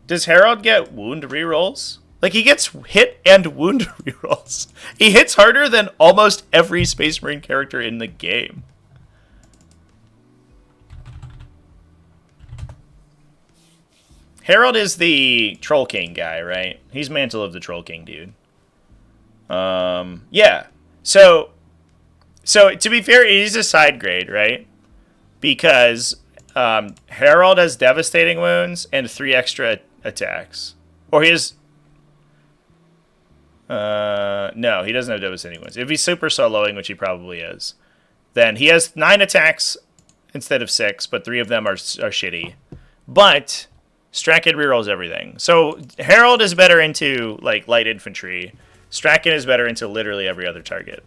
S1: does Herald get wound rerolls? Like, he gets hit and wound rerolls. He hits harder than almost every Space Marine character in the game. Herald is the Troll King guy, right? He's Mantle of the Troll King, dude. Yeah. So to be fair, it is a side grade, right? Because Herald has devastating wounds and 3 extra attacks. Or he has... no, he doesn't have devastating wounds. If he's super soloing, which he probably is, then he has 9 attacks instead of 6, but 3 of them are shitty. But Strachan rerolls everything. So Herald is better into like light infantry. Strachan is better into literally every other target.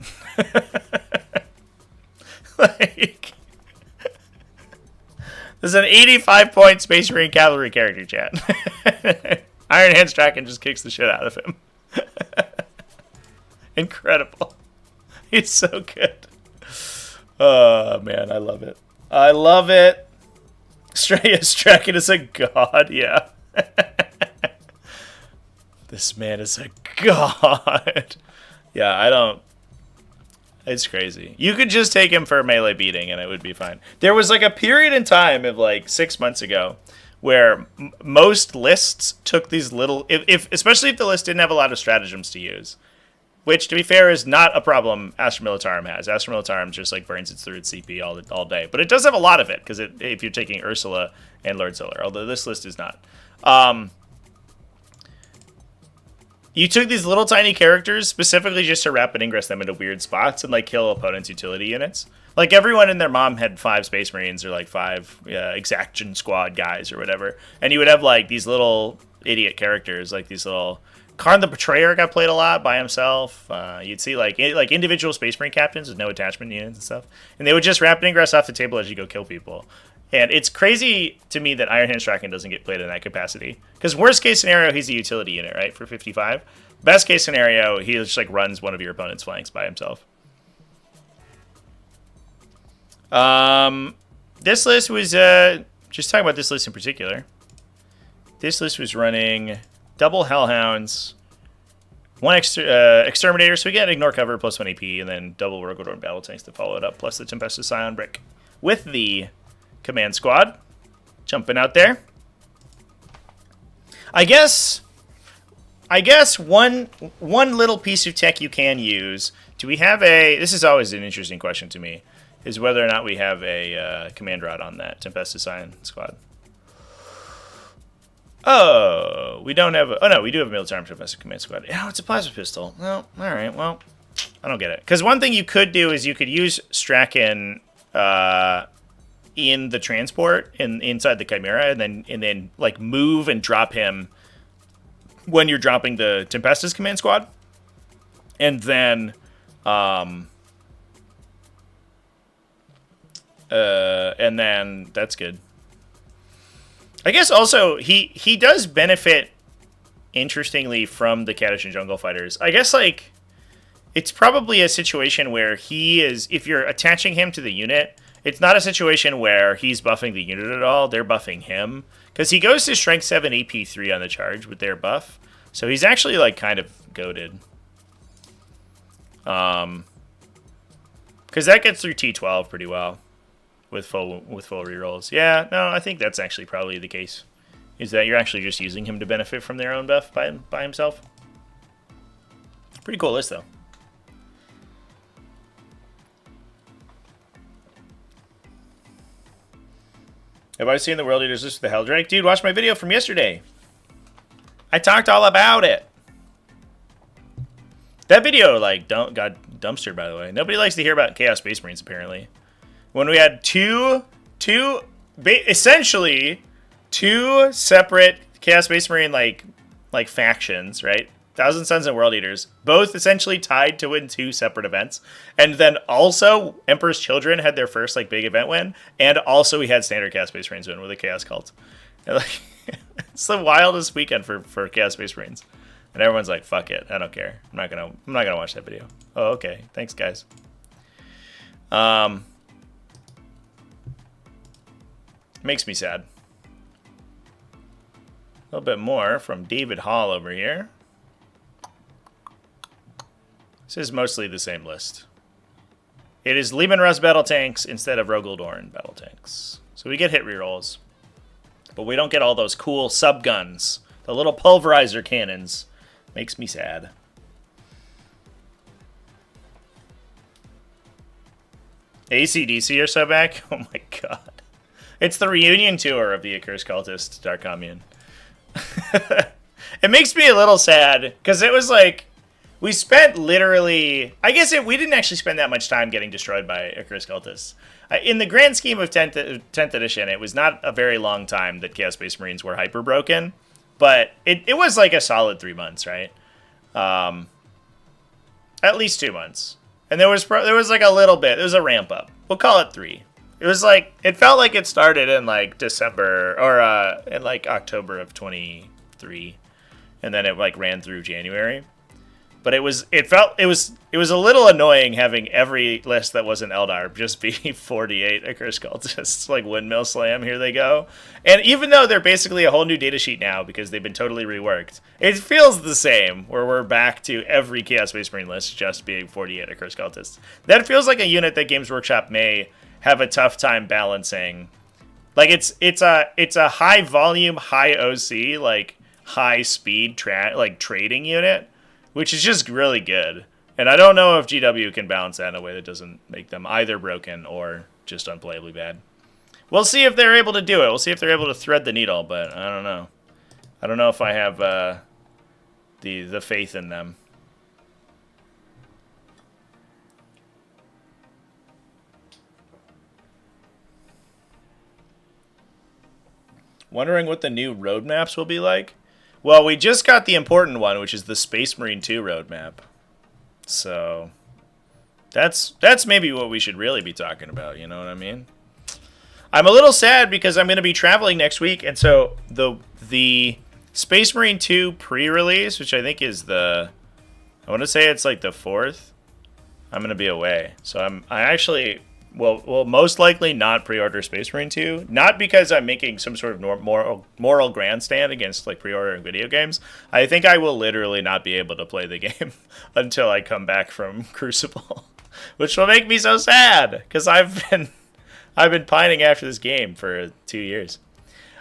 S1: Like, there's an 85-point Space Marine cavalry character, chat. Iron Hand Strachan just kicks the shit out of him. Incredible. He's so good. Oh, man, I love it. I love it. Strachan is a god, yeah. This man is a god. Yeah, It's crazy. You could just take him for a melee beating and it would be fine. There was like a period in time of like 6 months ago where most lists took these little, if especially if the list didn't have a lot of stratagems to use, which to be fair is not a problem Astra Militarum has. Astra Militarum just like burns its through its CP all day, but it does have a lot of it because if you're taking Ursula and Lord Solar, although this list is not. You took these little tiny characters specifically just to rapid ingress them into weird spots and like kill opponents' utility units. Like everyone and their mom had 5 Space Marines or like 5 Exaction Squad guys or whatever, and you would have like these little idiot characters, like these little. Karn the Betrayer got played a lot by himself. You'd see like individual Space Marine captains with no attachment units and stuff, and they would just rapid ingress off the table as you go kill people. And it's crazy to me that Iron Hand Strachan doesn't get played in that capacity. Because worst case scenario, he's a utility unit, right, for 55. Best case scenario, he just like runs one of your opponent's flanks by himself. This list was just talking about this list in particular. This list was running double Hellhounds, 1 Exterminator, so we get Ignore Cover plus 1 AP, and then double Rogodorn Battle Tanks to follow it up, plus the Tempestus Scion Brick with the Command Squad jumping out there. I guess one little piece of tech you can use. Do we have a? This is always an interesting question to me, is whether or not we have a command rod on that Tempestus Scion Squad. Oh, we don't have. Oh no, we do have a Militarum Tempestus Command Squad. Oh, it's a plasma pistol. Well, all right. Well, I don't get it. Because one thing you could do is you could use Strachan in the transport inside the Chimera, and then like move and drop him when you're dropping the Tempestus Command Squad, and then that's good. I guess also he does benefit interestingly from the Catachan Jungle Fighters. I guess like it's probably a situation where he is, if you're attaching him to the unit, it's not a situation where he's buffing the unit at all. They're buffing him. Because he goes to Strength 7 AP 3 on the charge with their buff. So he's actually, like, kind of goated. Because that gets through T12 pretty well with full rerolls. Yeah, no, I think that's actually probably the case. Is that you're actually just using him to benefit from their own buff by himself. Pretty cool list, though. Have I seen the World Eaters list with the Helldrake? Dude, watch my video from yesterday. I talked all about it. That video, like, got dumpstered, by the way. Nobody likes to hear about Chaos Space Marines, apparently. When we had essentially two separate Chaos Space Marine, like factions, right? Thousand Sons and World Eaters, both essentially tied to win 2 separate events. And then also, Emperor's Children had their first, like, big event win. And also we had Standard Chaos Space Marines win with a Chaos Cult. And, like, it's the wildest weekend for Chaos Space Marines. And everyone's like, fuck it, I don't care. I'm not gonna watch that video. Oh, okay. Thanks, guys. Makes me sad. A little bit more from David Hall over here. This is mostly the same list. It is Leman Russ battle tanks instead of Rogoldorn battle tanks. So we get hit rerolls. But we don't get all those cool subguns. The little pulverizer cannons. Makes me sad. AC/DC are so back? Oh my god. It's the reunion tour of the Accursed Cultist Dark Commune. It makes me a little sad, because it was like, we spent literally, I guess we didn't actually spend that much time getting destroyed by Accursed Cultists. In the grand scheme of 10th edition, it was not a very long time that Chaos Space Marines were hyper broken, but it was like a solid 3 months, right? At least 2 months. And there was like a little bit, there was a ramp up. We'll call it 3. It was like, it felt like it started in like December, or in like October of 23. And then it like ran through January. But it was a little annoying having every list that wasn't Eldar just be 48 Accursed Cultists, like Windmill Slam, here they go. And even though they're basically a whole new datasheet now because they've been totally reworked, it feels the same, where we're back to every Chaos Space Marine list just being 48 Accursed Cultists. That feels like a unit that Games Workshop may have a tough time balancing. Like, it's a high volume, high OC, like, high speed trading unit, which is just really good. And I don't know if GW can balance that in a way that doesn't make them either broken or just unplayably bad. We'll see if they're able to do it. We'll see if they're able to thread the needle, but I don't know. I don't know if I have the faith in them. Wondering what the new roadmaps will be like? Well, we just got the important one, which is the Space Marine 2 roadmap. So that's maybe what we should really be talking about, you know what I mean? I'm a little sad because I'm going to be traveling next week, and so the Space Marine 2 pre-release, which I think is I want to say it's like the 4th, I'm going to be away. So I actually will most likely not pre-order Space Marine 2, not because I'm making some sort of moral grandstand against like pre-ordering video games. I think I will literally not be able to play the game until I come back from Crucible, which will make me so sad because I've been pining after this game for 2 years.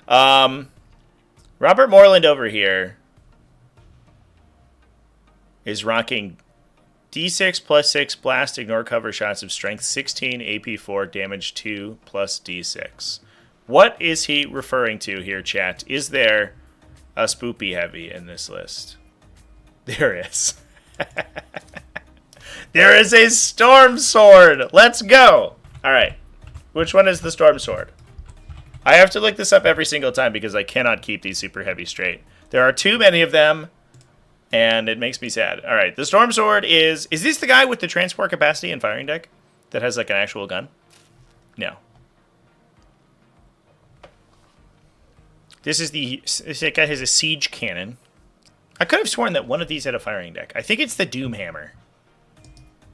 S1: Robert Moreland over here is rocking D6 plus 6 blast, ignore cover shots of strength 16, AP 4, damage 2 plus D6. What is he referring to here, chat? Is there a spoopy heavy in this list? There is. There is a Storm Sword. Let's go. All right. Which one is the Storm Sword? I have to look this up every single time because I cannot keep these super heavy straight. There are too many of them, and it makes me sad. All right, the Storm Sword is this the guy with the transport capacity and firing deck that has like an actual gun? No. This guy has a siege cannon. I could have sworn that one of these had a firing deck. I think it's the Doomhammer.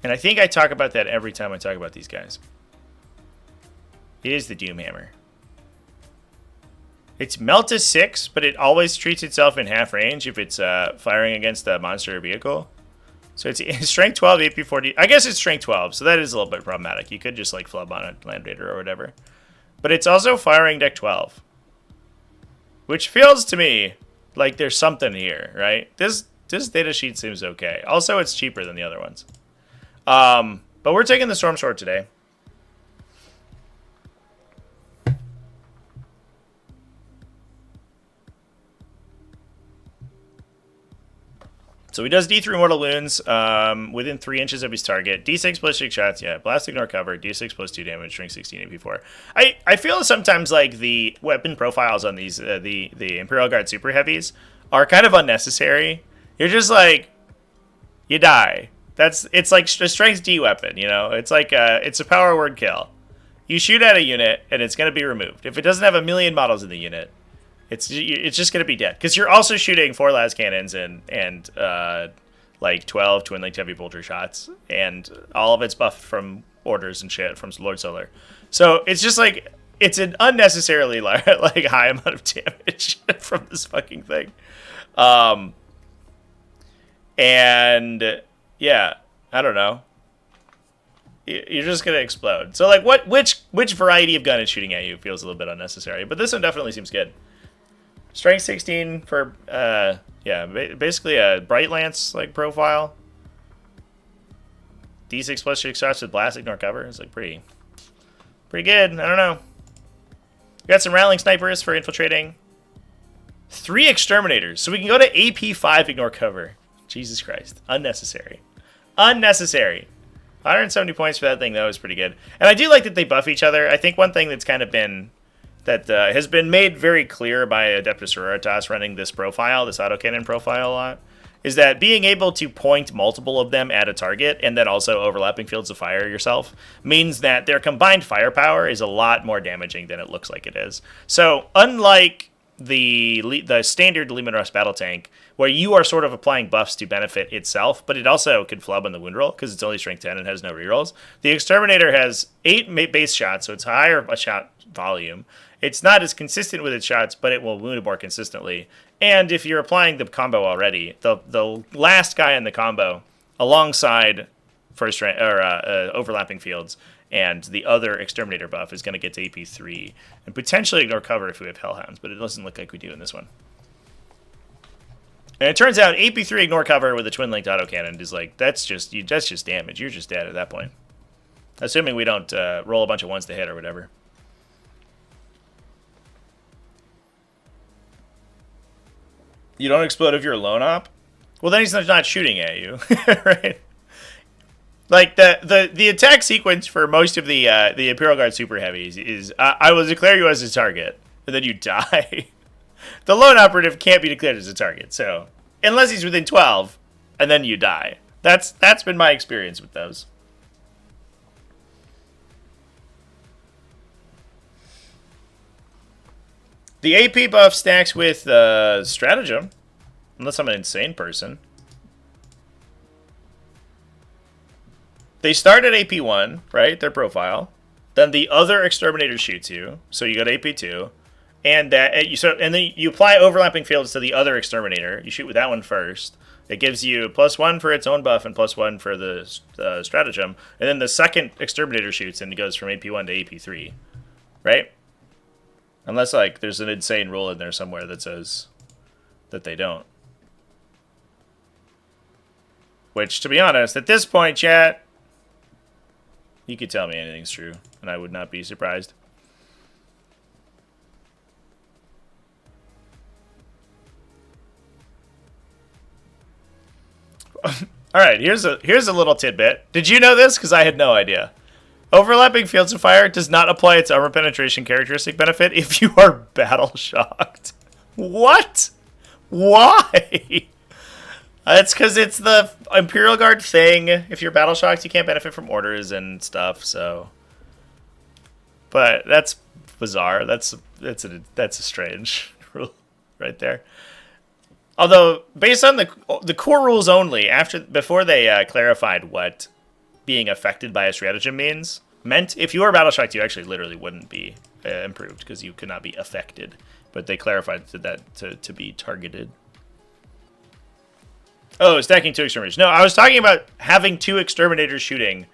S1: And I think I talk about that every time I talk about these guys. It is the Doomhammer. It's melt to 6, but it always treats itself in half range if it's firing against a monster or vehicle. So it's strength 12, AP 40. I guess it's strength 12, so that is a little bit problematic. You could just like flub on a Land Raider or whatever. But it's also firing deck 12. Which feels to me like there's something here, right? This data sheet seems okay. Also, it's cheaper than the other ones. But we're taking the Storm Sword today. So he does D3 mortal wounds within 3 inches of his target. D6 plus 6 shots, yeah. Blast, ignore cover. D6 plus 2 damage, strength 16, AP4. I feel sometimes like the weapon profiles on these the Imperial Guard super heavies are kind of unnecessary. You're just like, you die. It's like a strength D weapon, you know. It's like it's a power word kill. You shoot at a unit and it's going to be removed. If it doesn't have a million models in the unit, it's just going to be dead. Because you're also shooting 4 las cannons and like 12 twin-linked heavy bolter shots. And all of it's buffed from orders and shit from Lord Solar. So it's just like, it's an unnecessarily like high amount of damage from this fucking thing. And yeah, I don't know. You're just going to explode. So like which variety of gun is shooting at you feels a little bit unnecessary. But this one definitely seems good. Strength 16 for, basically a Bright Lance like profile. D6 plus 6 shots with blast, ignore cover. It's like pretty good. I don't know. We got some Rattling Snipers for infiltrating. 3 Exterminators. So we can go to AP5, ignore cover. Jesus Christ. Unnecessary. 170 points for that thing, though, is pretty good. And I do like that they buff each other. I think one thing that's kind of been... that has been made very clear by Adeptus Sororitas running this profile, this autocannon profile a lot, is that being able to point multiple of them at a target and then also overlapping fields of fire yourself means that their combined firepower is a lot more damaging than it looks like it is. So unlike the standard Leman Russ battle tank, where you are sort of applying buffs to benefit itself, but it also can flub on the wound roll because it's only strength 10 and has no rerolls. The Exterminator has 8 base shots, so it's higher a shot volume. It's not as consistent with its shots, but it will wound more consistently. And if you're applying the combo already, the last guy in the combo, alongside overlapping fields, and the other Exterminator buff is going to get to AP3 and potentially ignore cover if we have Hellhounds, but it doesn't look like we do in this one. And it turns out AP3 ignore cover with a twin-linked autocannon is like, that's just damage. You're just dead at that point. Assuming we don't roll a bunch of ones to hit or whatever. You don't explode if you're a lone op? Well, then he's not shooting at you, right? Like, the attack sequence for most of the Imperial Guard Super Heavies is, I will declare you as a target, and then you die. The lone operative can't be declared as a target, so, unless he's within 12, and then you die. That's been my experience with those. The AP buff stacks with Stratagem, unless I'm an insane person. They start at AP1, right? Their profile. Then the other Exterminator shoots you, so you got AP2, and then you apply overlapping fields to the other Exterminator. You shoot with that one first. It gives you +1 for its own buff and +1 for the Stratagem, and then the second Exterminator shoots and it goes from AP1 to AP3, right? Unless, like, there's an insane rule in there somewhere that says that they don't. Which, to be honest, at this point, chat, you could tell me anything's true, and I would not be surprised. Alright, here's a little tidbit. Did you know this? Because I had no idea. Overlapping fields of fire does not apply its armor penetration characteristic benefit if you are battle shocked. What? Why? It's because it's the Imperial Guard thing. If you're battle shocked, you can't benefit from orders and stuff. So, but that's bizarre. That's a strange rule right there. Although, based on the core rules only, before they clarified what being affected by a stratagem meant if you were battle shocked, you actually literally wouldn't be improved because you could not be affected. But they clarified that to be targeted. Oh, stacking 2 Exterminators. No, I was talking about having 2 Exterminators shooting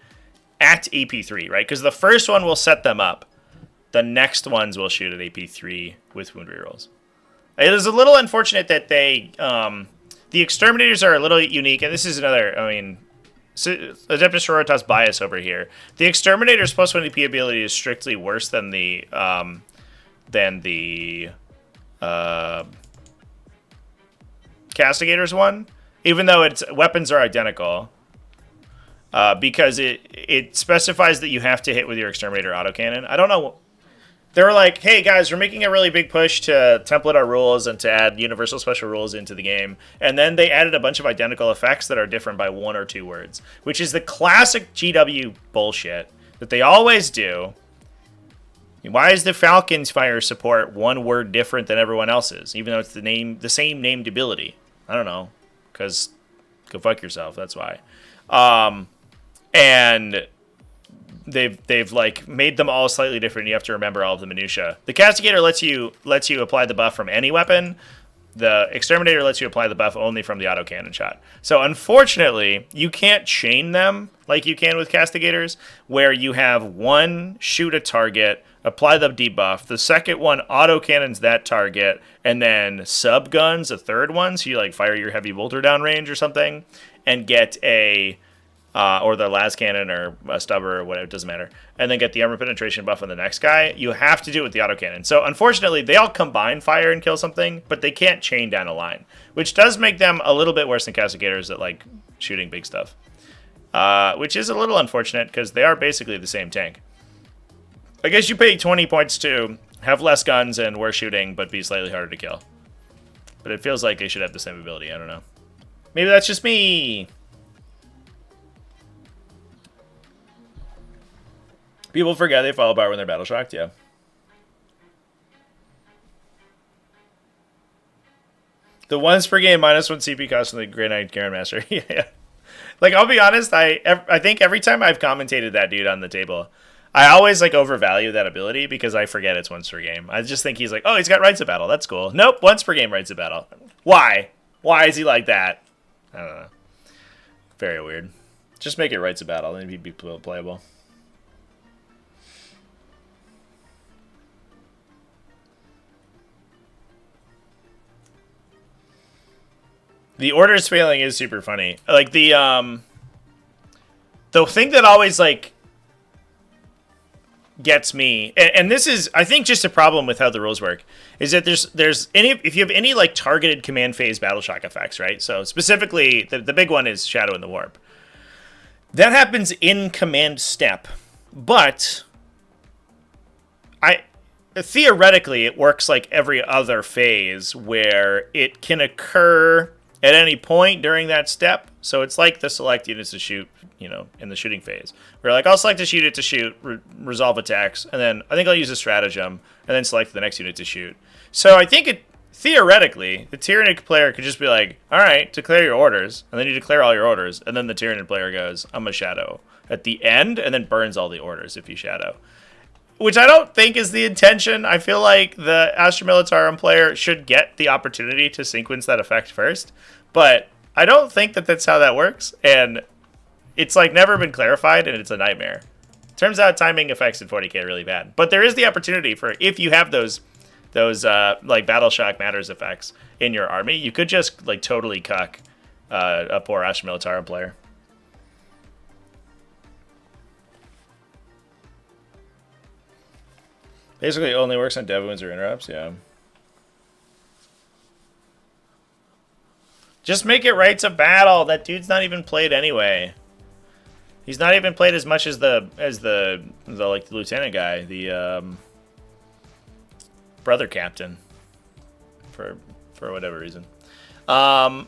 S1: at AP3, right? Because the first one will set them up. The next ones will shoot at AP3 with wound rerolls. It is a little unfortunate that the Exterminators are a little unique, and this is another, I mean, Adeptus Sororitas bias over here. The Exterminator's +1 AP ability is strictly worse than the Castigator's one, even though its weapons are identical, because it specifies that you have to hit with your Exterminator autocannon. I don't know. They were like, hey guys, we're making a really big push to template our rules and to add universal special rules into the game. And then they added a bunch of identical effects that are different by 1 or 2 words, which is the classic GW bullshit that they always do. Why is the Falcon's fire support 1 word different than everyone else's, even though it's the same named ability? I don't know, because go fuck yourself, that's why. And they've like made them all slightly different. You have to remember all of the minutia. The Castigator lets you apply the buff from any weapon. The Exterminator lets you apply the buff only from the autocannon shot. So unfortunately, you can't chain them like you can with Castigators, where you have one shoot a target, apply the debuff, the second one autocannons that target, and then subguns a third one, so you like fire your heavy bolter downrange or something, and get a or the las cannon or a stubber or whatever, it doesn't matter, and then get the armor penetration buff on the next guy. You have to do it with the autocannon. So unfortunately, they all combine fire and kill something, but they can't chain down a line, which does make them a little bit worse than Castigators at like shooting big stuff, which is a little unfortunate because they are basically the same tank. I guess you pay 20 points to have less guns and worse shooting, but be slightly harder to kill. But it feels like they should have the same ability. I don't know. Maybe that's just me. People forget they fall apart when they're battle shocked, yeah. The once per game -1 CP cost of the Grey Knight Grandmaster. Yeah. Like, I'll be honest, I think every time I've commentated that dude on the table, I always, like, overvalue that ability because I forget it's once per game. I just think he's like, oh, he's got Rites of Battle. That's cool. Nope, once per game Rites of Battle. Why? Why is he like that? I don't know. Very weird. Just make it Rites of Battle, then he'd be playable. The orders failing is super funny. Like, the thing that always, like, gets me, and this is, I think, just a problem with how the rules work, is that there's any, if you have any, like, targeted command phase battle shock effects, right? So, specifically, the big one is Shadow in the Warp. That happens in command step, but theoretically, it works like every other phase where it can occur at any point during that step. So it's like the select units to shoot, you know, in the shooting phase. We're like, I'll select a unit to shoot, resolve attacks, and then I think I'll use a stratagem, and then select the next unit to shoot. So I think theoretically, the Tyranid player could just be like, all right, declare your orders, and then you declare all your orders, and then the Tyranid player goes, I'm a shadow at the end, and then burns all the orders if you shadow. Which I don't think is the intention. I feel like the Astra Militarum player should get the opportunity to sequence that effect first. But I don't think that that's how that works. And it's like never been clarified, and it's a nightmare. Turns out timing effects in 40k are really bad. But there is the opportunity for, if you have those like Battle Shock Matters effects in your army, you could just like totally cuck a poor Astra Militarum player. Basically, it only works on dev wounds or interrupts, yeah. Just make it Rites of Battle. That dude's not even played anyway. He's not even played as much as the like the lieutenant guy, the brother captain, for whatever reason. Some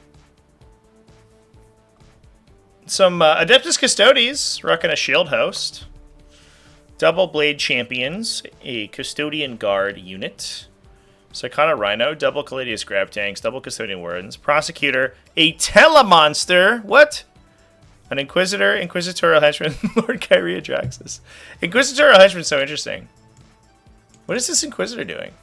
S1: Adeptus Custodes rocking a shield host. Double Blade Champions, a Custodian Guard unit. Psychona Rhino, double Caladius Grab Tanks, double Custodian Wardens. Prosecutor, a Telemonster. What? An Inquisitor, Inquisitorial Henchman, Lord Kyria Draxus. Inquisitorial Henchman is so interesting. What is this Inquisitor doing?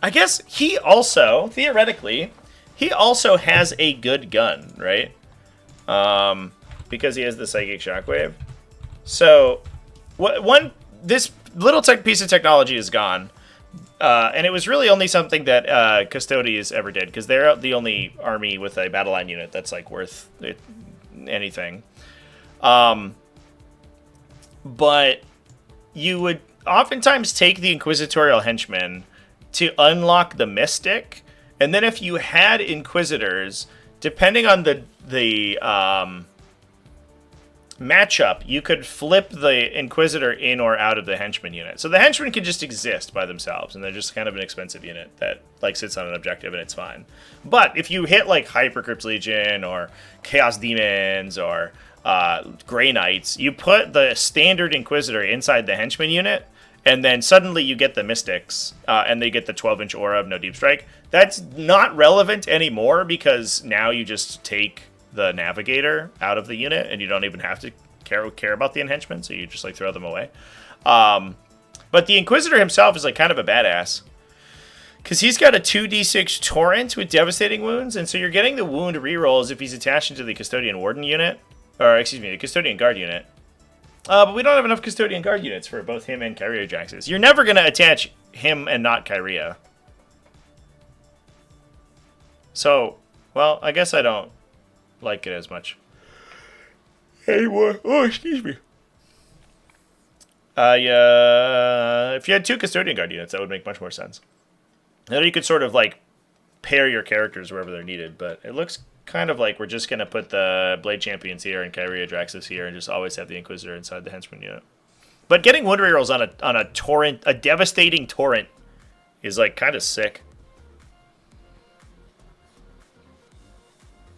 S1: I guess he also, theoretically, he also has a good gun, right? Because he has the Psychic Shockwave. So, this little piece of technology is gone. And it was really only something that Custodes ever did, because they're the only army with a battle line unit that's like worth anything. But you would oftentimes take the Inquisitorial Henchman to unlock the Mystic, and then if you had Inquisitors, depending on the matchup, you could flip the Inquisitor in or out of the Henchman unit. So the Henchmen can just exist by themselves, and they're just kind of an expensive unit that like sits on an objective, and it's fine. But if you hit like Hypercrypt Legion or Chaos Demons or Grey Knights, you put the standard Inquisitor inside the Henchman unit, and then suddenly you get the Mystics, and they get the 12-inch aura of no deep strike. That's not relevant anymore, because now you just take the Navigator out of the unit, and you don't even have to care about the Henchmen, so you just like throw them away. But the Inquisitor himself is like kind of a badass, because he's got a 2d6 Torrent with devastating wounds, and so you're getting the wound rerolls if he's attached into the Custodian Warden unit, or excuse me, the Custodian Guard unit. But we don't have enough Custodian Guard units for both him and Kyria Draxus. You're never going to attach him and not Kyria. So, well, I guess I don't like it as much anymore. Oh, excuse me. Yeah, if you had 2 Custodian Guard units, that would make much more sense. Then you could sort of like pair your characters wherever they're needed, but it looks kind of like we're just going to put the Blade Champions here and Kyria Draxus here and just always have the Inquisitor inside the Henchman unit. But getting wound rerolls on a torrent, a devastating torrent, is like kind of sick.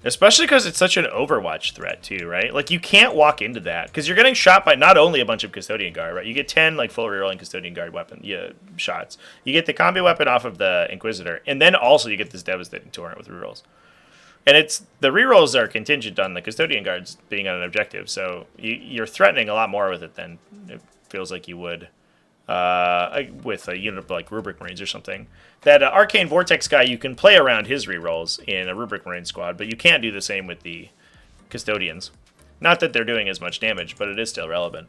S1: Especially because it's such an Overwatch threat, too, right? Like, you can't walk into that, because you're getting shot by not only a bunch of Custodian Guard, right? You get 10, like, full rerolling Custodian Guard weapon shots. You get the combi weapon off of the Inquisitor, and then also you get this devastating torrent with rerolls. And the rerolls are contingent on the Custodian Guards being on an objective, so you're threatening a lot more with it than it feels like you would with a unit of like Rubric Marines or something. That Arcane Vortex guy, you can play around his rerolls in a Rubric Marine squad, but you can't do the same with the Custodians. Not that they're doing as much damage, but it is still relevant.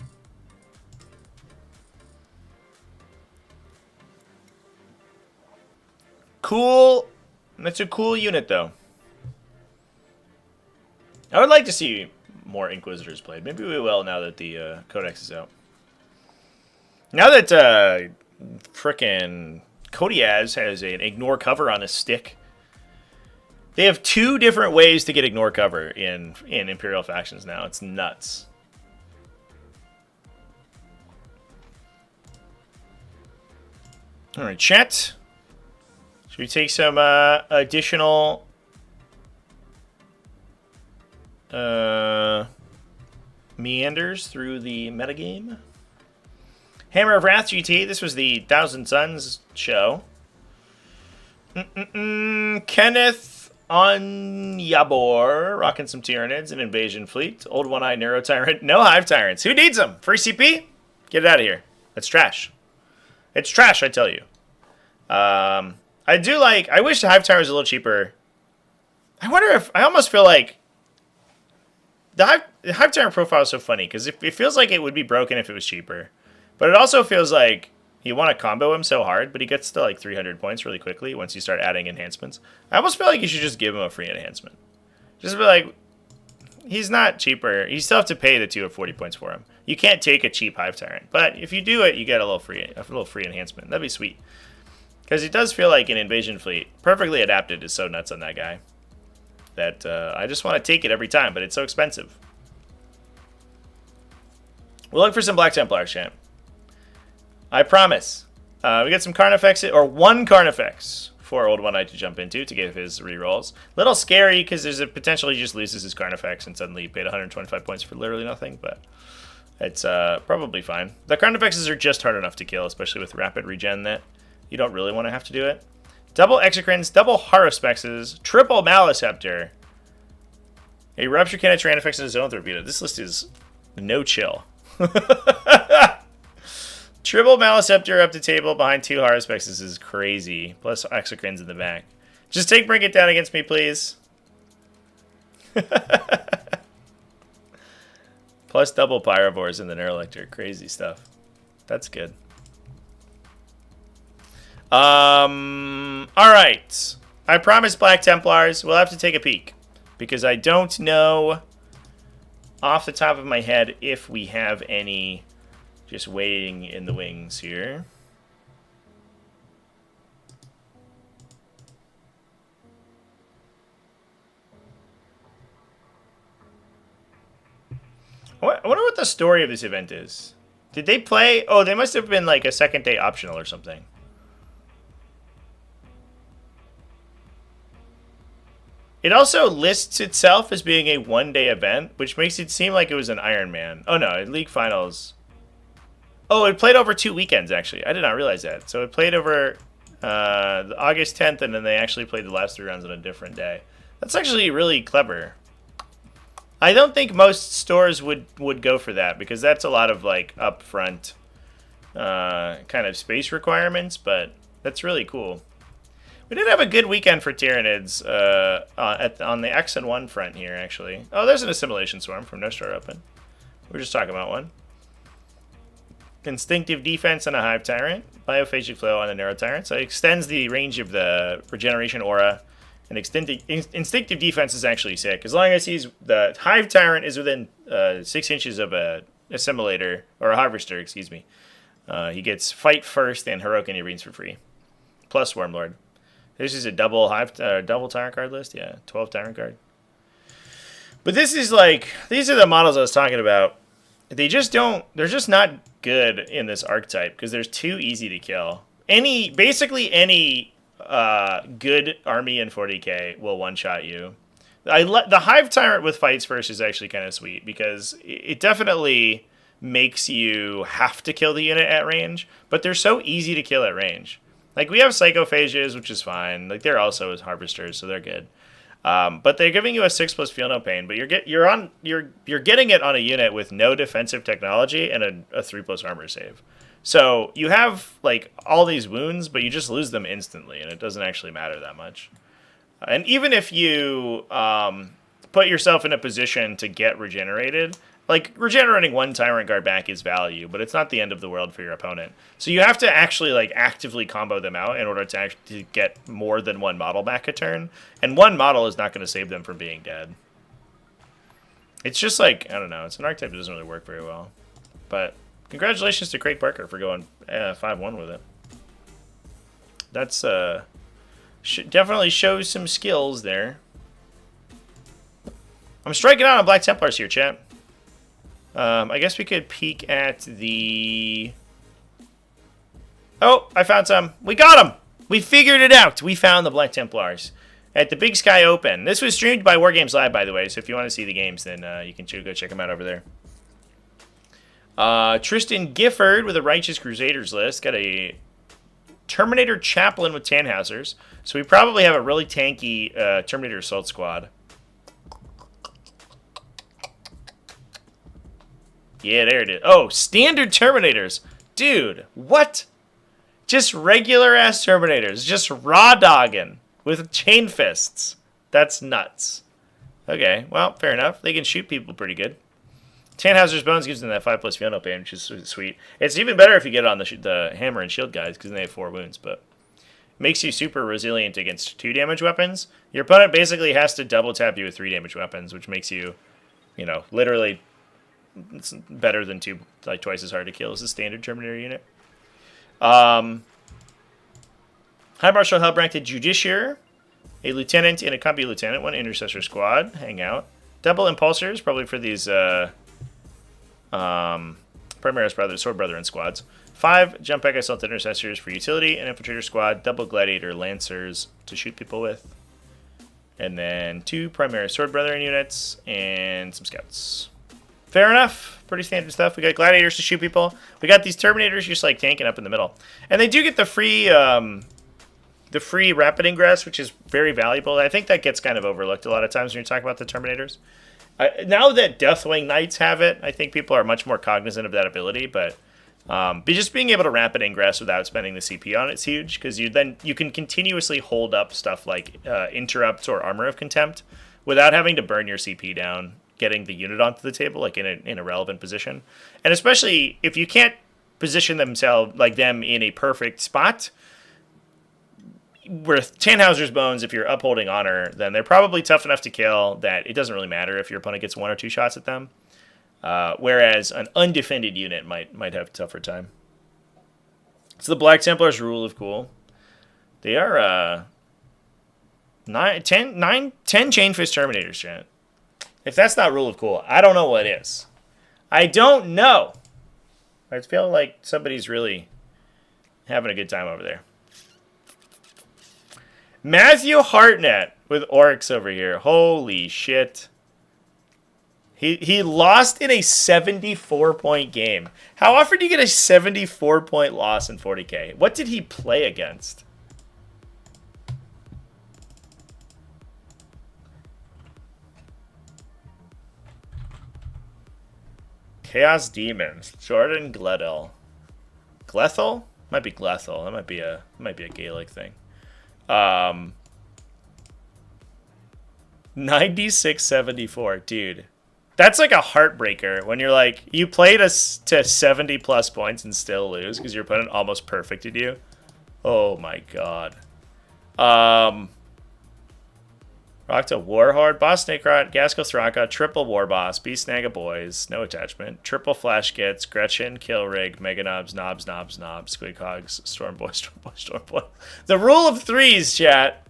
S1: Cool. That's a cool unit, though. I would like to see more Inquisitors played. Maybe we will now that the Codex is out. Now that frickin' Kodiaz has an ignore cover on his stick, they have 2 different ways to get ignore cover in Imperial factions now. It's nuts. All right, chat. Should we take some additional meanders through the metagame? Hammer of Wrath GT. This was the Thousand Suns show. Kenneth on Yabor, rocking some Tyranids, an invasion fleet. Old One-Eyed Neuro Tyrant. No Hive Tyrants. Who needs them? Free CP? Get it out of here. That's trash. It's trash, I tell you. I wish the Hive Tyrant was a little cheaper. I wonder if, I almost feel like the Hive Tyrant profile is so funny, because it feels like it would be broken if it was cheaper. But it also feels like you want to combo him so hard, but he gets to like 300 points really quickly once you start adding enhancements. I almost feel like you should just give him a free enhancement. Just be like, he's not cheaper. You still have to pay the 2 of 40 points for him. You can't take a cheap Hive Tyrant. But if you do it, you get a little free enhancement. That'd be sweet. Because it does feel like an invasion fleet, perfectly adapted, is so nuts on that guy that I just want to take it every time, but it's so expensive. We'll look for some Black Templars, champ. I promise. We get some Carnifex, or 1 Carnifex for Old One-Eyed to jump into to give his rerolls. Little scary, because there's a potential he just loses his Carnifex and suddenly he paid 125 points for literally nothing, but it's probably fine. The Carnifexes are just hard enough to kill, especially with rapid regen that you don't really want to have to do it. Double Exocrines, double Haruspexes, triple Maliceptor, a Rupture Cannon, Tyrannifex, and a Zone Torpedo. This list is no chill. Triple Maliceptor up to table behind 2 Haruspexes is crazy. Plus Exocrines in the back. Just bring it down against me, please. Plus double Pyrovores in the Neurolector. Crazy stuff. That's good. Alright. I promise Black Templars. We'll have to take a peek. Because I don't know off the top of my head if we have any just waiting in the wings here. I wonder what the story of this event is. Did they play? Oh, they must have been like a second day optional or something. It also lists itself as being a one-day event, which makes it seem like it was an Iron Man. Oh no, League Finals. Oh, it played over 2 weekends, actually. I did not realize that. So it played over August 10th, and then they actually played the last 3 rounds on a different day. That's actually really clever. I don't think most stores would go for that, because that's a lot of like upfront kind of space requirements, but that's really cool. We did have a good weekend for Tyranids on the X and 1 front here, actually. Oh, there's an Assimilation Swarm from No Star Open. We were just talking about one. Instinctive Defense on a Hive Tyrant. Biophagic Flow on a Neuro Tyrant. So it extends the range of the Regeneration Aura. And Instinctive Defense is actually sick. As long as the Hive Tyrant is within 6 inches of a Assimilator, or a Harvester, excuse me. He gets Fight First and Heroic Anti-Reins for free. Plus Wormlord. This is a double Tyrant card list. Yeah, 12 Tyrant card. But this is like, these are the models I was talking about. They're just not good in this archetype because they're too easy to kill. Basically any good army in 40k will one-shot you. The Hive Tyrant with Fights First is actually kind of sweet because it definitely makes you have to kill the unit at range, but they're so easy to kill at range. Like, we have Psychophages, which is fine. Like, they're also as Harvesters, so they're good. But they're giving you a 6+ Feel No Pain, but you're getting it on a unit with no defensive technology and a 3+ armor save. So you have like all these wounds, but you just lose them instantly, and it doesn't actually matter that much. And even if you put yourself in a position to get regenerated, like regenerating one Tyrant Guard back is value, but it's not the end of the world for your opponent. So you have to actually like actively combo them out in order to actually get more than one model back a turn. And one model is not going to save them from being dead. It's just like, I don't know, it's an archetype that doesn't really work very well. But congratulations to Craig Parker for going 5-1 with it. That's definitely shows some skills there. I'm striking out on Black Templars here, chat. I guess we could peek at the... Oh, I found some. We got them! We figured it out! We found the Black Templars at the Big Sky Open. This was streamed by Wargames Live, by the way, so if you want to see the games, then you can go check them out over there. Tristan Gifford with a Righteous Crusaders list. Got a Terminator Chaplain with Tannhausers. So we probably have a really tanky Terminator Assault Squad. Yeah, there it is. Oh, standard Terminators. Dude, what? Just regular-ass Terminators. Just raw dogging with chain fists. That's nuts. Okay, well, fair enough. They can shoot people pretty good. Tannhauser's Bones gives them that 5+ Feel No Pain, which is sweet. It's even better if you get it on the Hammer and Shield guys, because they have 4 wounds, but makes you super resilient against 2 damage weapons. Your opponent basically has to double tap you with 3 damage weapons, which makes you, you know, literally... It's better than 2, like twice as hard to kill as a standard Terminator unit. High Marshal Hellbrand to Justiciar, a Lieutenant and a Company Lieutenant, 1 Intercessor Squad, hang out. Double Impulsors, probably for these Primaris Brothers, Sword Brethren squads. 5 Jump Back Assault Intercessors for utility, an Infiltrator Squad, double Gladiator Lancers to shoot people with. And then 2 Primaris Sword Brethren units and some Scouts. Fair enough. Pretty standard stuff. We got Gladiators to shoot people. We got these Terminators just like tanking up in the middle. And they do get the free Rapid Ingress, which is very valuable. I think that gets kind of overlooked a lot of times when you talk about the Terminators. Now that Deathwing Knights have it, I think people are much more cognizant of that ability. But just being able to Rapid Ingress without spending the CP on it's huge, because you can continuously hold up stuff like Interrupts or Armor of Contempt without having to burn your CP down, getting the unit onto the table like in a relevant position. And especially if you can't position them in a perfect spot, with Tannhauser's Bones, if you're upholding honor, then they're probably tough enough to kill that it doesn't really matter if your opponent gets 1 or 2 shots at them. Whereas an undefended unit might have a tougher time. So the Black Templars rule of cool. They are 10 Chain Fist Terminators, chat. If that's not rule of cool, I don't know what is. I don't know. I feel like somebody's really having a good time over there. Matthew Hartnett with Orks over here. Holy shit. He lost in a 74-point game. How often do you get a 74-point loss in 40k? What did he play against? Chaos Demons. Jordan Gledel. Glethel? Might be Glethel. That might be a Gaelic thing. 96-74, dude. That's like a heartbreaker when you're like, you played us to 70 plus points and still lose because your opponent almost perfected you. Oh my god. Rockta Warhorde, Boss Necrot, Gaskell Thraka, Triple War Boss, Beast Naga Boys, no attachment, Triple Flash Gets, Gretchen, Killrig, Mega Knobs, Squid Hogs, Stormboy. The rule of 3s, chat.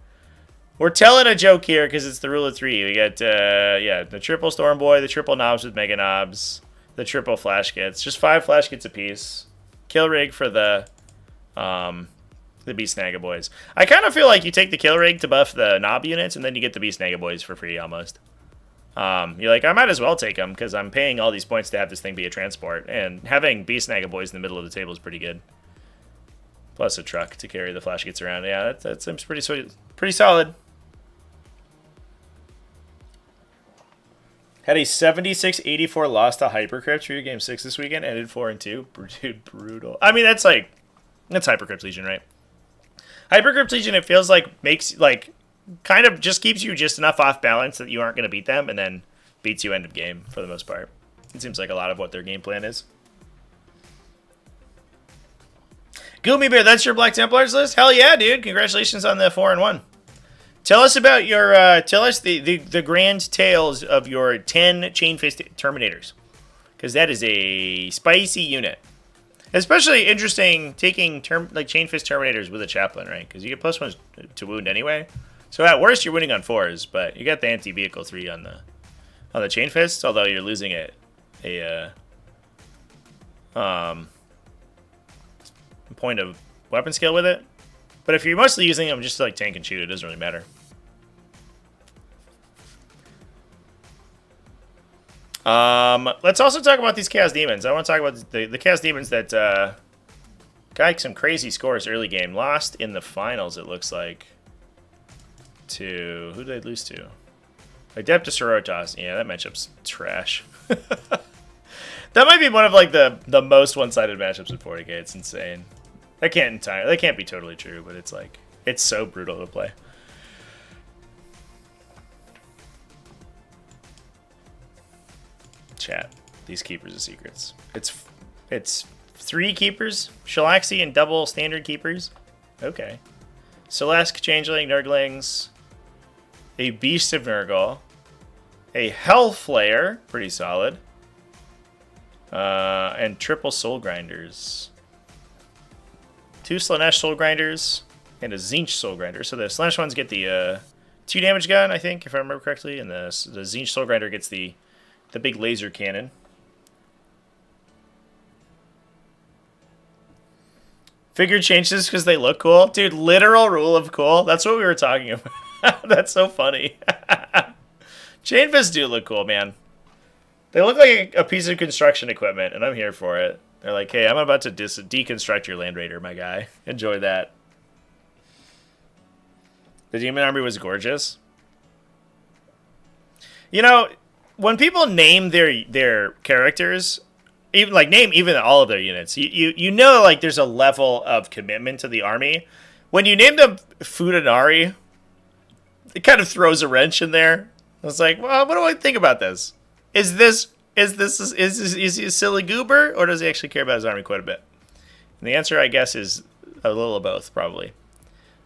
S1: We're telling a joke here because it's the rule of 3. We got, the Triple Stormboy, the Triple Knobs with Mega Knobs, the Triple Flash Gets. Just 5 Flash Gets apiece. Killrig for the The Beast Snagaboys. I kind of feel like you take the kill rig to buff the knob units, and then you get the Beast Snagaboys for free almost. You're like, I might as well take them because I'm paying all these points to have this thing be a transport, and having Beast Snagaboys in the middle of the table is pretty good. Plus a truck to carry the flash gets around. Yeah, that seems pretty sweet, pretty solid. Had a 76-84 loss to Hypercrypt for Game 6 this weekend. Ended 4-2. Dude, brutal. I mean, that's Hypercrypt Legion, right? Hypercrypt Legion, it feels like makes kind of just keeps you just enough off balance that you aren't going to beat them, and then beats you end of game for the most part. It seems like a lot of what their game plan is. Goomy Bear, that's your Black Templars list? Hell yeah, dude! Congratulations on the 4-1. Tell us about your tell us the grand tales of your 10 Chainfist Terminators, because that is a spicy unit. Especially interesting taking Chainfist Terminators with a Chaplain, right? Because you get +1 to wound anyway. So at worst, you're winning on 4s, but you got the anti-vehicle 3 on the Chainfist, although you're losing a point of weapon skill with it. But if you're mostly using them just to tank and shoot, it doesn't really matter. Let's also talk about these Chaos Demons. I want to talk about the Chaos Demons that got some crazy scores early game. Lost in the finals, it looks like. To who did they lose to? Adeptus Sororitas. Yeah, that matchup's trash. That might be one of the most one-sided matchups in 40k. It's insane. That can't be totally true, but it's so brutal to play. Chat. These Keepers of Secrets. It's 3 Keepers, Shalaxi, and double standard Keepers. Okay. Celeste, Changeling, Nurglings, a Beast of Nurgle, a Hellflayer, pretty solid, and triple Soul Grinders. 2 Slaanesh Soul Grinders, and a Tzeentch Soul Grinder. So the Slaanesh ones get the 2 damage gun, I think, if I remember correctly, and the Tzeentch Soul Grinder gets the big laser cannon. Figure changes because they look cool. Dude, literal rule of cool. That's what we were talking about. That's so funny. Chainfists do look cool, man. They look like a piece of construction equipment, and I'm here for it. They're like, hey, I'm about to deconstruct your Land Raider, my guy. Enjoy that. The Demon Army was gorgeous. You know, when people name their characters, name all of their units, you know there's a level of commitment to the army. When you name them Fudanari, it kind of throws a wrench in there. I was like, well, what do I think about this? Is he a silly goober, or does he actually care about his army quite a bit? And the answer, I guess, is a little of both, probably.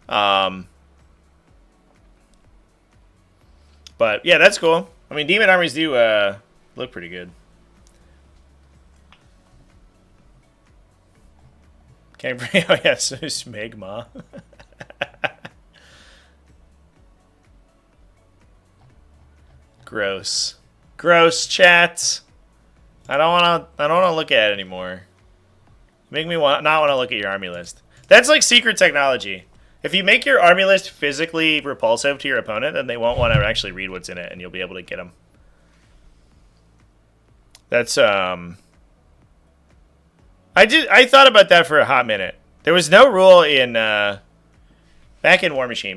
S1: But yeah, that's cool. I mean, demon armies do look pretty good. Can't bring. Oh yeah, so Smegma. Gross. Gross, chat. I don't want to look at it anymore. Make me not want to look at your army list. That's like secret technology. If you make your army list physically repulsive to your opponent, then they won't want to actually read what's in it, and you'll be able to get them. That's I thought about that for a hot minute. There was no rule in back in my War Machine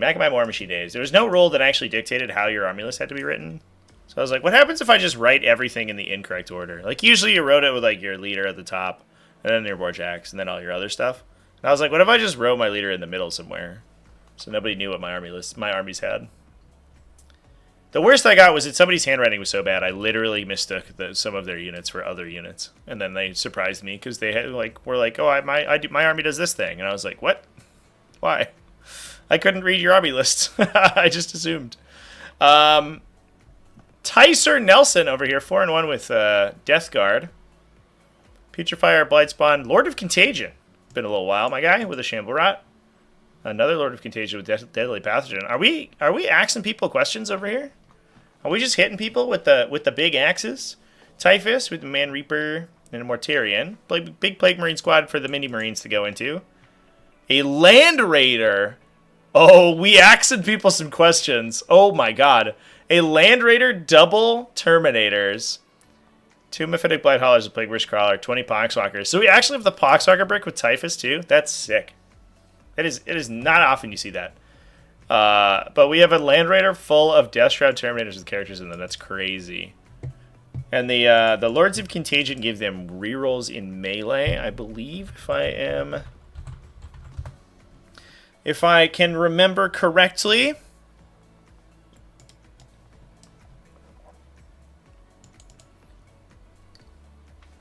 S1: days. There was no rule that actually dictated how your army list had to be written. So I was like, what happens if I just write everything in the incorrect order? Like, usually you wrote it with, your leader at the top, and then your Warjacks, and then all your other stuff. And I was like, what if I just wrote my leader in the middle somewhere? So nobody knew what my armies had. The worst I got was that somebody's handwriting was so bad, I literally mistook some of their units for other units. And then they surprised me, because they had, were like, oh, my army does this thing. And I was like, what? Why? I couldn't read your army list. I just assumed. Tyser Nelson over here, 4-1 with Death Guard. Putrefier, Blightspawn, Lord of Contagion. Been a little while, my guy, with a Shamblerot. Another Lord of Contagion with Deadly Pathogen. Are we axing people questions over here? Are we just hitting people with the big axes? Typhus with the Man Reaper and a Mortarion. Big Plague Marine squad for the Mini Marines to go into. A Land Raider. Oh, we asking people some questions. Oh my god. A Land Raider, double Terminators. 2 Mephitic Blight Haulers, a Plague Wish Crawler, 20 Poxwalkers. So we actually have the Poxwalker brick with Typhus too? That's sick. It is not often you see that. But we have a Land Raider full of Death Shroud Terminators with characters in them. That's crazy. And the Lords of Contagion give them rerolls in melee, I believe, if I can remember correctly.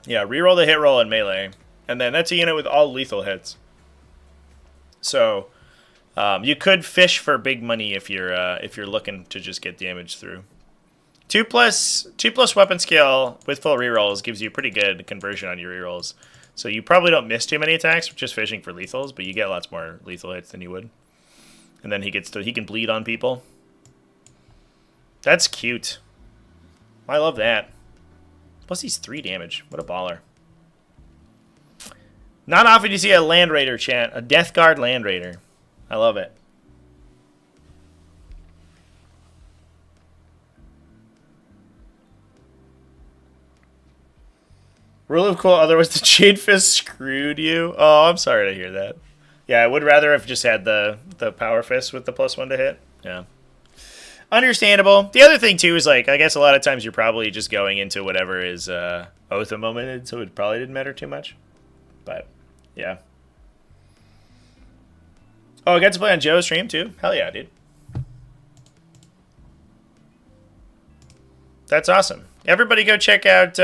S1: Yeah, reroll the hit roll in melee. And then that's a unit with all lethal hits. So you could fish for big money if you're looking to just get damage through. 2+ weapon skill with full rerolls gives you pretty good conversion on your rerolls. So you probably don't miss too many attacks just fishing for lethals, but you get lots more lethal hits than you would. And then he can bleed on people. That's cute. I love that. Plus he's 3 damage. What a baller. Not often you see a Land Raider, chat. A Death Guard Land Raider. I love it. Rule of cool, otherwise the Jade Fist screwed you. Oh, I'm sorry to hear that. Yeah, I would rather have just had the Power Fist with the +1 to hit. Yeah. Understandable. The other thing, too, is, like, I guess a lot of times you're probably just going into whatever is Oath of Momented, so it probably didn't matter too much. But, yeah. Oh, I got to play on Joe's stream, too? Hell yeah, dude. That's awesome. Everybody go check out...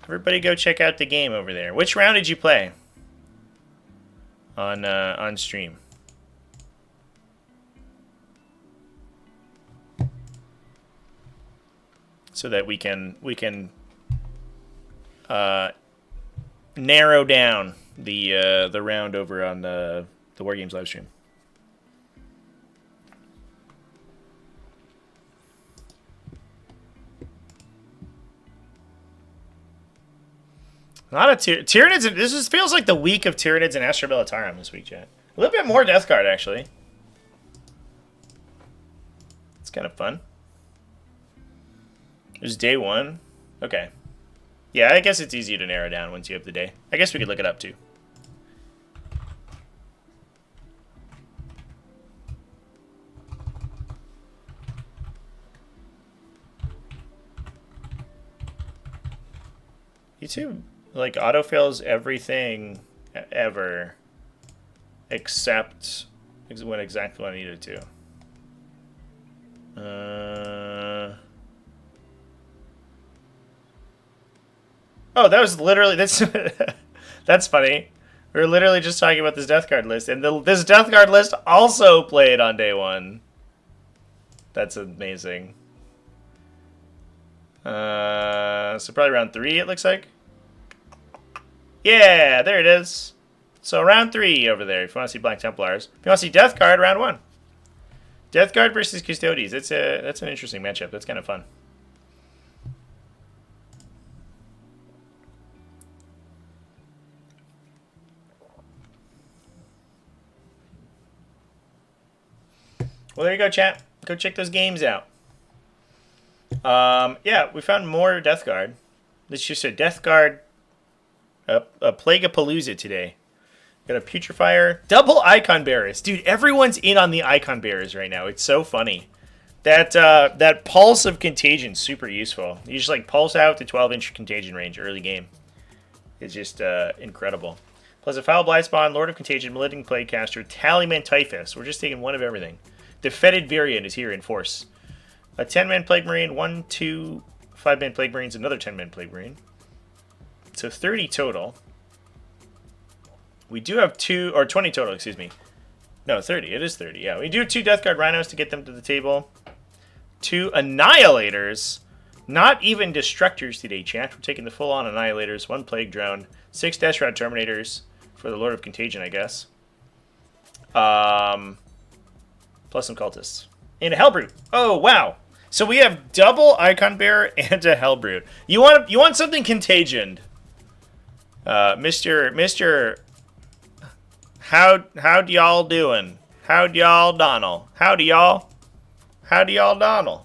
S1: Everybody go check out the game over there. Which round did you play on stream? So that we can narrow down the round over on the War Games live stream. A lot of Tyranids. This feels like the week of Tyranids and Astra Militarum this week, chat. A little bit more Death Guard, actually. It's kind of fun. There's day 1. Okay. Yeah, I guess it's easy to narrow down once you have the day. I guess we could look it up, too. YouTube, like, autofills everything ever except when exactly when I needed to. Oh, that was literally... That's funny. We were literally just talking about this Death Guard list, and this Death Guard list also played on day 1. That's amazing. So probably round 3, it looks like. Yeah, there it is. So round 3 over there, if you want to see Black Templars. If you want to see Death Guard, round 1. Death Guard versus Custodes. That's an interesting matchup. That's kind of fun. Well, there you go, chat. Go check those games out. Yeah, we found more Death Guard. This just a Death Guard, a Plague-a-Palooza today. Got a Putrefier, double Icon Bearers. Dude, everyone's in on the Icon Bearers right now. It's so funny. That Pulse of Contagion is super useful. You just like pulse out to 12-inch contagion range early game. It's just incredible. Plus a Foul Blightspawn, Lord of Contagion, Malignant Plaguecaster, Tallyman Typhus. We're just taking one of everything. The Fetid Variant is here in force. A 10-man Plague Marine, 1, 2, 5-man Plague Marines, another 10-man Plague Marine. So 30 total. We do have 20 total, excuse me. No, 30. It is 30, yeah. We do have 2 Death Guard Rhinos to get them to the table. 2 Annihilators. Not even Destructors today, chat. We're taking the full-on Annihilators. 1 Plague Drone. 6 Death Shroud Terminators for the Lord of Contagion, I guess. Plus some Cultists. And a Hellbrute. Oh, wow. So we have double Icon Bearer and a Hellbrute. You want something Contagioned. Mr. How'd y'all doing? How'd y'all Donald? Howdy y'all? Howdy y'all Donald?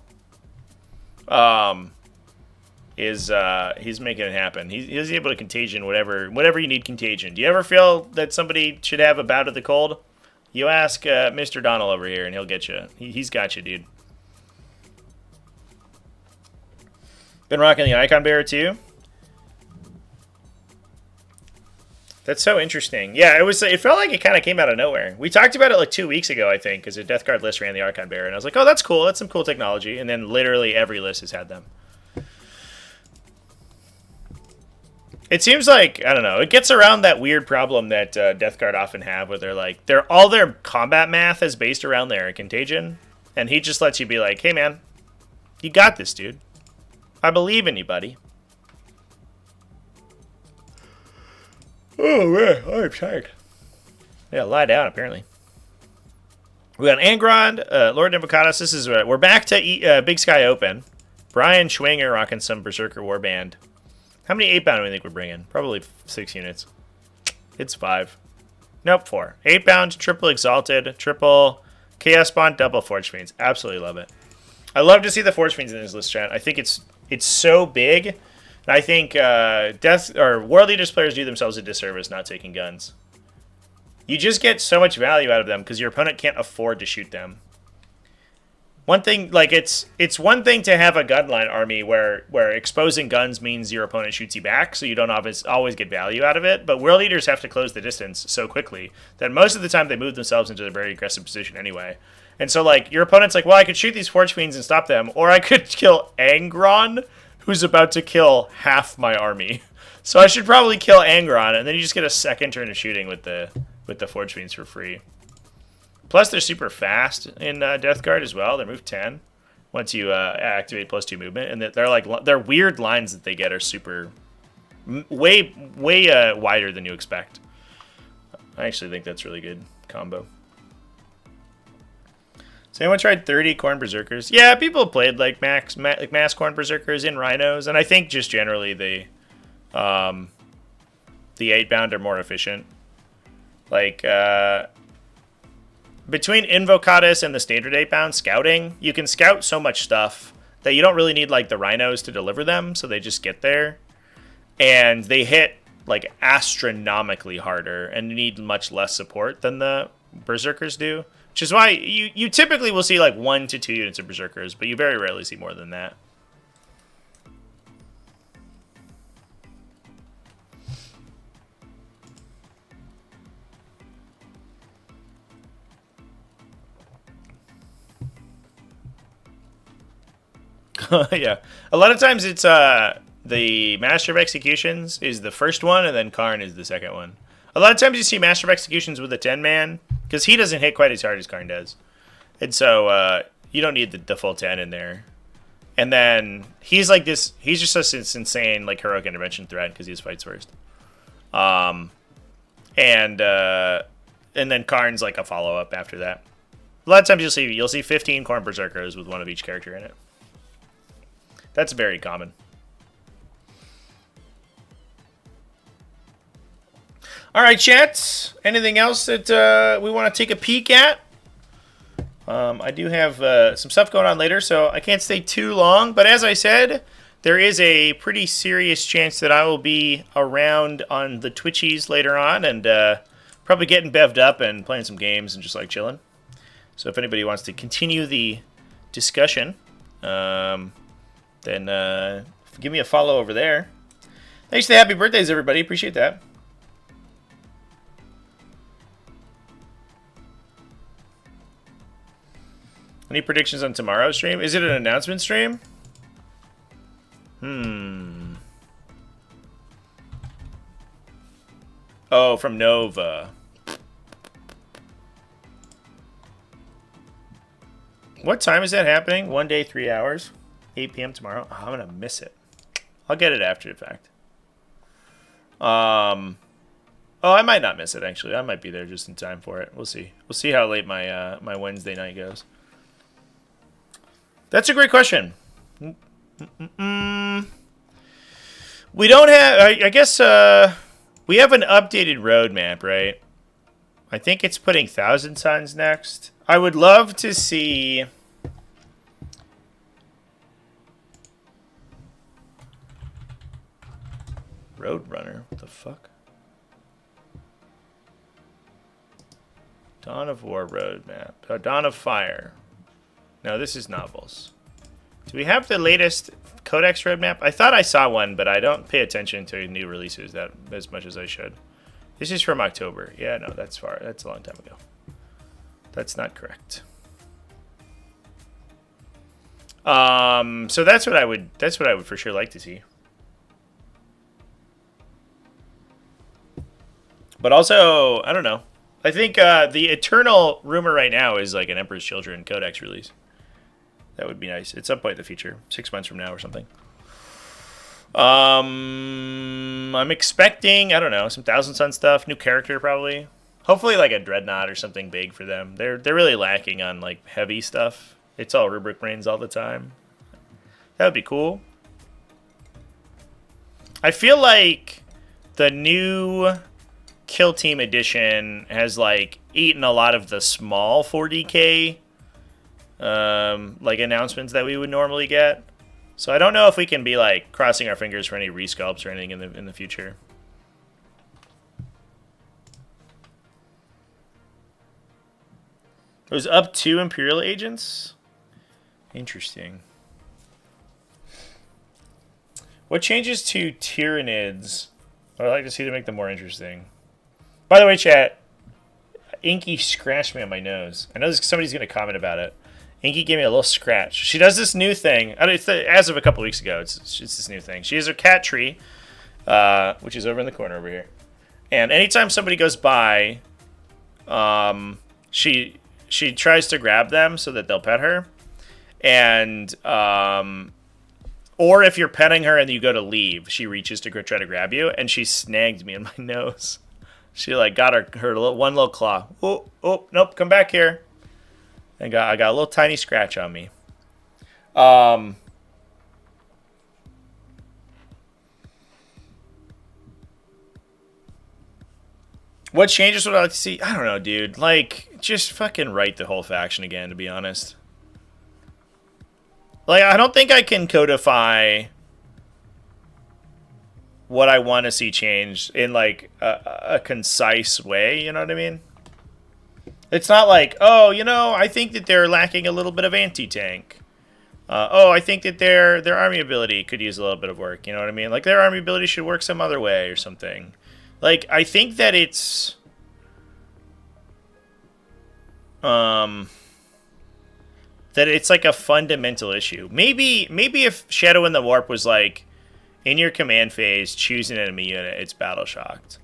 S1: He's making it happen. He's able to contagion whatever you need contagion. Do you ever feel that somebody should have a bout of the cold? You ask Mr. Donald over here, and he'll get you. He's got you, dude. Been rocking the Icon Bearer too. That's so interesting. Yeah, it felt like it kind of came out of nowhere. We talked about it like 2 weeks ago, I think, because a Death Guard list ran the Archon Bearer, and I was like, oh, that's cool. That's some cool technology. And then literally every list has had them. It seems like, I don't know, it gets around that weird problem that Death Guard often have, where they're like, all their combat math is based around their contagion, and he just lets you be like, hey, man, you got this, dude. I believe in you, buddy. Oh, man, I'm tired. Yeah, lie down, apparently. We got Angrod, Lord Invocatus. This is we're back to Big Sky Open. Brian Schwinger rocking some Berserker Warband. How many 8-bound do we think we're bringing? Probably 6 units. It's 5. Nope, 4. 8-bound, triple Exalted, triple Chaos Bond, double Forge Fiends. Absolutely love it. I love to see the Forge Fiends in this list, chat. I think it's so big. I think World Eaters players do themselves a disservice not taking guns. You just get so much value out of them because your opponent can't afford to shoot them. One thing, like it's one thing to have a gunline army where exposing guns means your opponent shoots you back, so you don't always get value out of it. But World Eaters have to close the distance so quickly that most of the time they move themselves into a very aggressive position anyway. And so like your opponent's like, well, I could shoot these Forge Fiends and stop them, or I could kill Angron, who's about to kill half my army. So I should probably kill Angron, and then you just get a second turn of shooting with the Forge Fiends for free. Plus, they're super fast in Death Guard as well. They move 10 once you activate +2 movement, and they're weird lines that they get are super way wider than you expect. I actually think that's really good combo. So anyone tried 30 Khorne Berserkers? Yeah, people have played like mass Khorne Berserkers in Rhinos, and I think just generally the 8-bound are more efficient. Like between Invocatus and the standard 8-bound scouting, you can scout so much stuff that you don't really need like the Rhinos to deliver them, so they just get there, and they hit like astronomically harder and need much less support than the Berserkers do. Which is why you typically will see like 1 to 2 units of Berserkers, but you very rarely see more than that. Yeah. A lot of times it's the Master of Executions is the first one, and then Karn is the second one. A lot of times you see Master of Executions with a 10-man, because he doesn't hit quite as hard as Karn does. And so you don't need the full 10 in there. And then he's like this, he's just this insane like heroic intervention threat because he just fights first. And then Karn's like a follow-up after that. A lot of times you'll see 15 Khorne Berserkers with one of each character in it. That's very common. All right, chat. Anything else that we want to take a peek at? I do have some stuff going on later, so I can't stay too long. But as I said, there is a pretty serious chance that I will be around on the Twitchies later on, and probably getting bevved up and playing some games and just like chilling. So if anybody wants to continue the discussion, then give me a follow over there. Thanks for the happy birthdays, everybody. Appreciate that. Any predictions on tomorrow's stream? Is it an announcement stream? Oh, from Nova. What time is that happening? 1 day, 3 hours. 8 p.m. tomorrow. Oh, I'm going to miss it. I'll get it after the fact. Oh, I might not miss it, actually. I might be there just in time for it. We'll see. We'll see how late my my Wednesday night goes. That's a great question. We don't have... I guess we have an updated roadmap, right? I think it's putting Thousand Suns next. I would love to see... Roadrunner? What the fuck? Dawn of War roadmap. Oh, Dawn of Fire. No, this is novels. Do we have the latest Codex roadmap? I thought I saw one, but I don't pay attention to new releases that as much as I should. This is from October. Yeah, no, that's far. That's a long time ago. That's not correct. So that's what I would for sure like to see. But also, I don't know. I think the eternal rumor right now is like an Emperor's Children Codex release. That would be nice at some point in the future, 6 months from now or something. I'm expecting, I don't know, some Thousand Sun stuff, new character probably. Hopefully like a Dreadnought or something big for them. They're really lacking on like heavy stuff. It's all rubric brains all the time. That would be cool. I feel like the new Kill Team edition has like eaten a lot of the small 40k like announcements that we would normally get. So I don't know if we can be like crossing our fingers for any resculpts or anything in the future. It was up 2 Imperial agents? Interesting. What changes to Tyranids? I'd like to see to make them more interesting. By the way, chat, Inky scratched me on my nose. I know somebody's going to comment about it. Inky gave me a little scratch. She does this new thing. As of a couple weeks ago, it's this new thing. She has her cat tree, which is over in the corner over here. And anytime somebody goes by, she tries to grab them so that they'll pet her. And or if you're petting her and you go to leave, she reaches to try to grab you, and she snagged me in my nose. She like got her one little claw. Oh, nope, come back here. I got a little tiny scratch on me. What changes would I like to see? I don't know, dude. Like, just fucking write the whole faction again, to be honest. Like, I don't think I can codify what I want to see changed in, like, a concise way, you know what I mean? It's not like, oh, you know, I think that they're lacking a little bit of anti-tank. Oh, I think that their army ability could use a little bit of work, you know what I mean? Like, their army ability should work some other way or something. Like, I think that it's... that it's like a fundamental issue. Maybe if Shadow in the Warp was like, in your command phase, choose an enemy unit, it's battle shocked.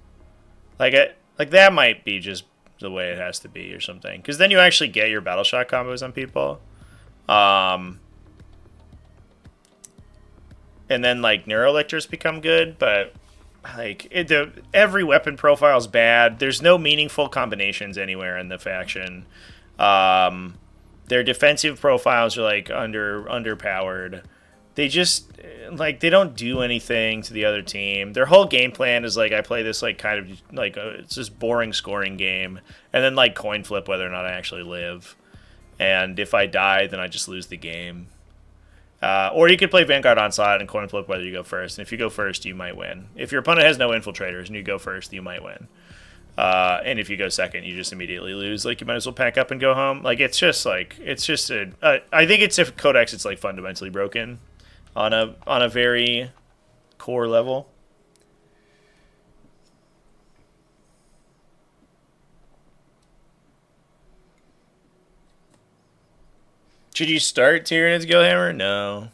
S1: Like that might be just the way it has to be or something. Because then you actually get your battle shock combos on people. And then like Neurolictors become good, but like every weapon profile is bad. There's no meaningful combinations anywhere in the faction. Their defensive profiles are like underpowered. They just like they don't do anything to the other team. Their whole game plan is like I play this like kind of like it's this boring scoring game, and then like coin flip whether or not I actually live. And if I die, then I just lose the game. Or you could play Vanguard Onslaught and coin flip whether you go first. And if you go first, you might win. If your opponent has no infiltrators and you go first, you might win. And if you go second, you just immediately lose. Like, you might as well pack up and go home. Like, it's just I think it's if Codex, it's like fundamentally broken on a very core level. Should you start Tyranids Guildhammer? No.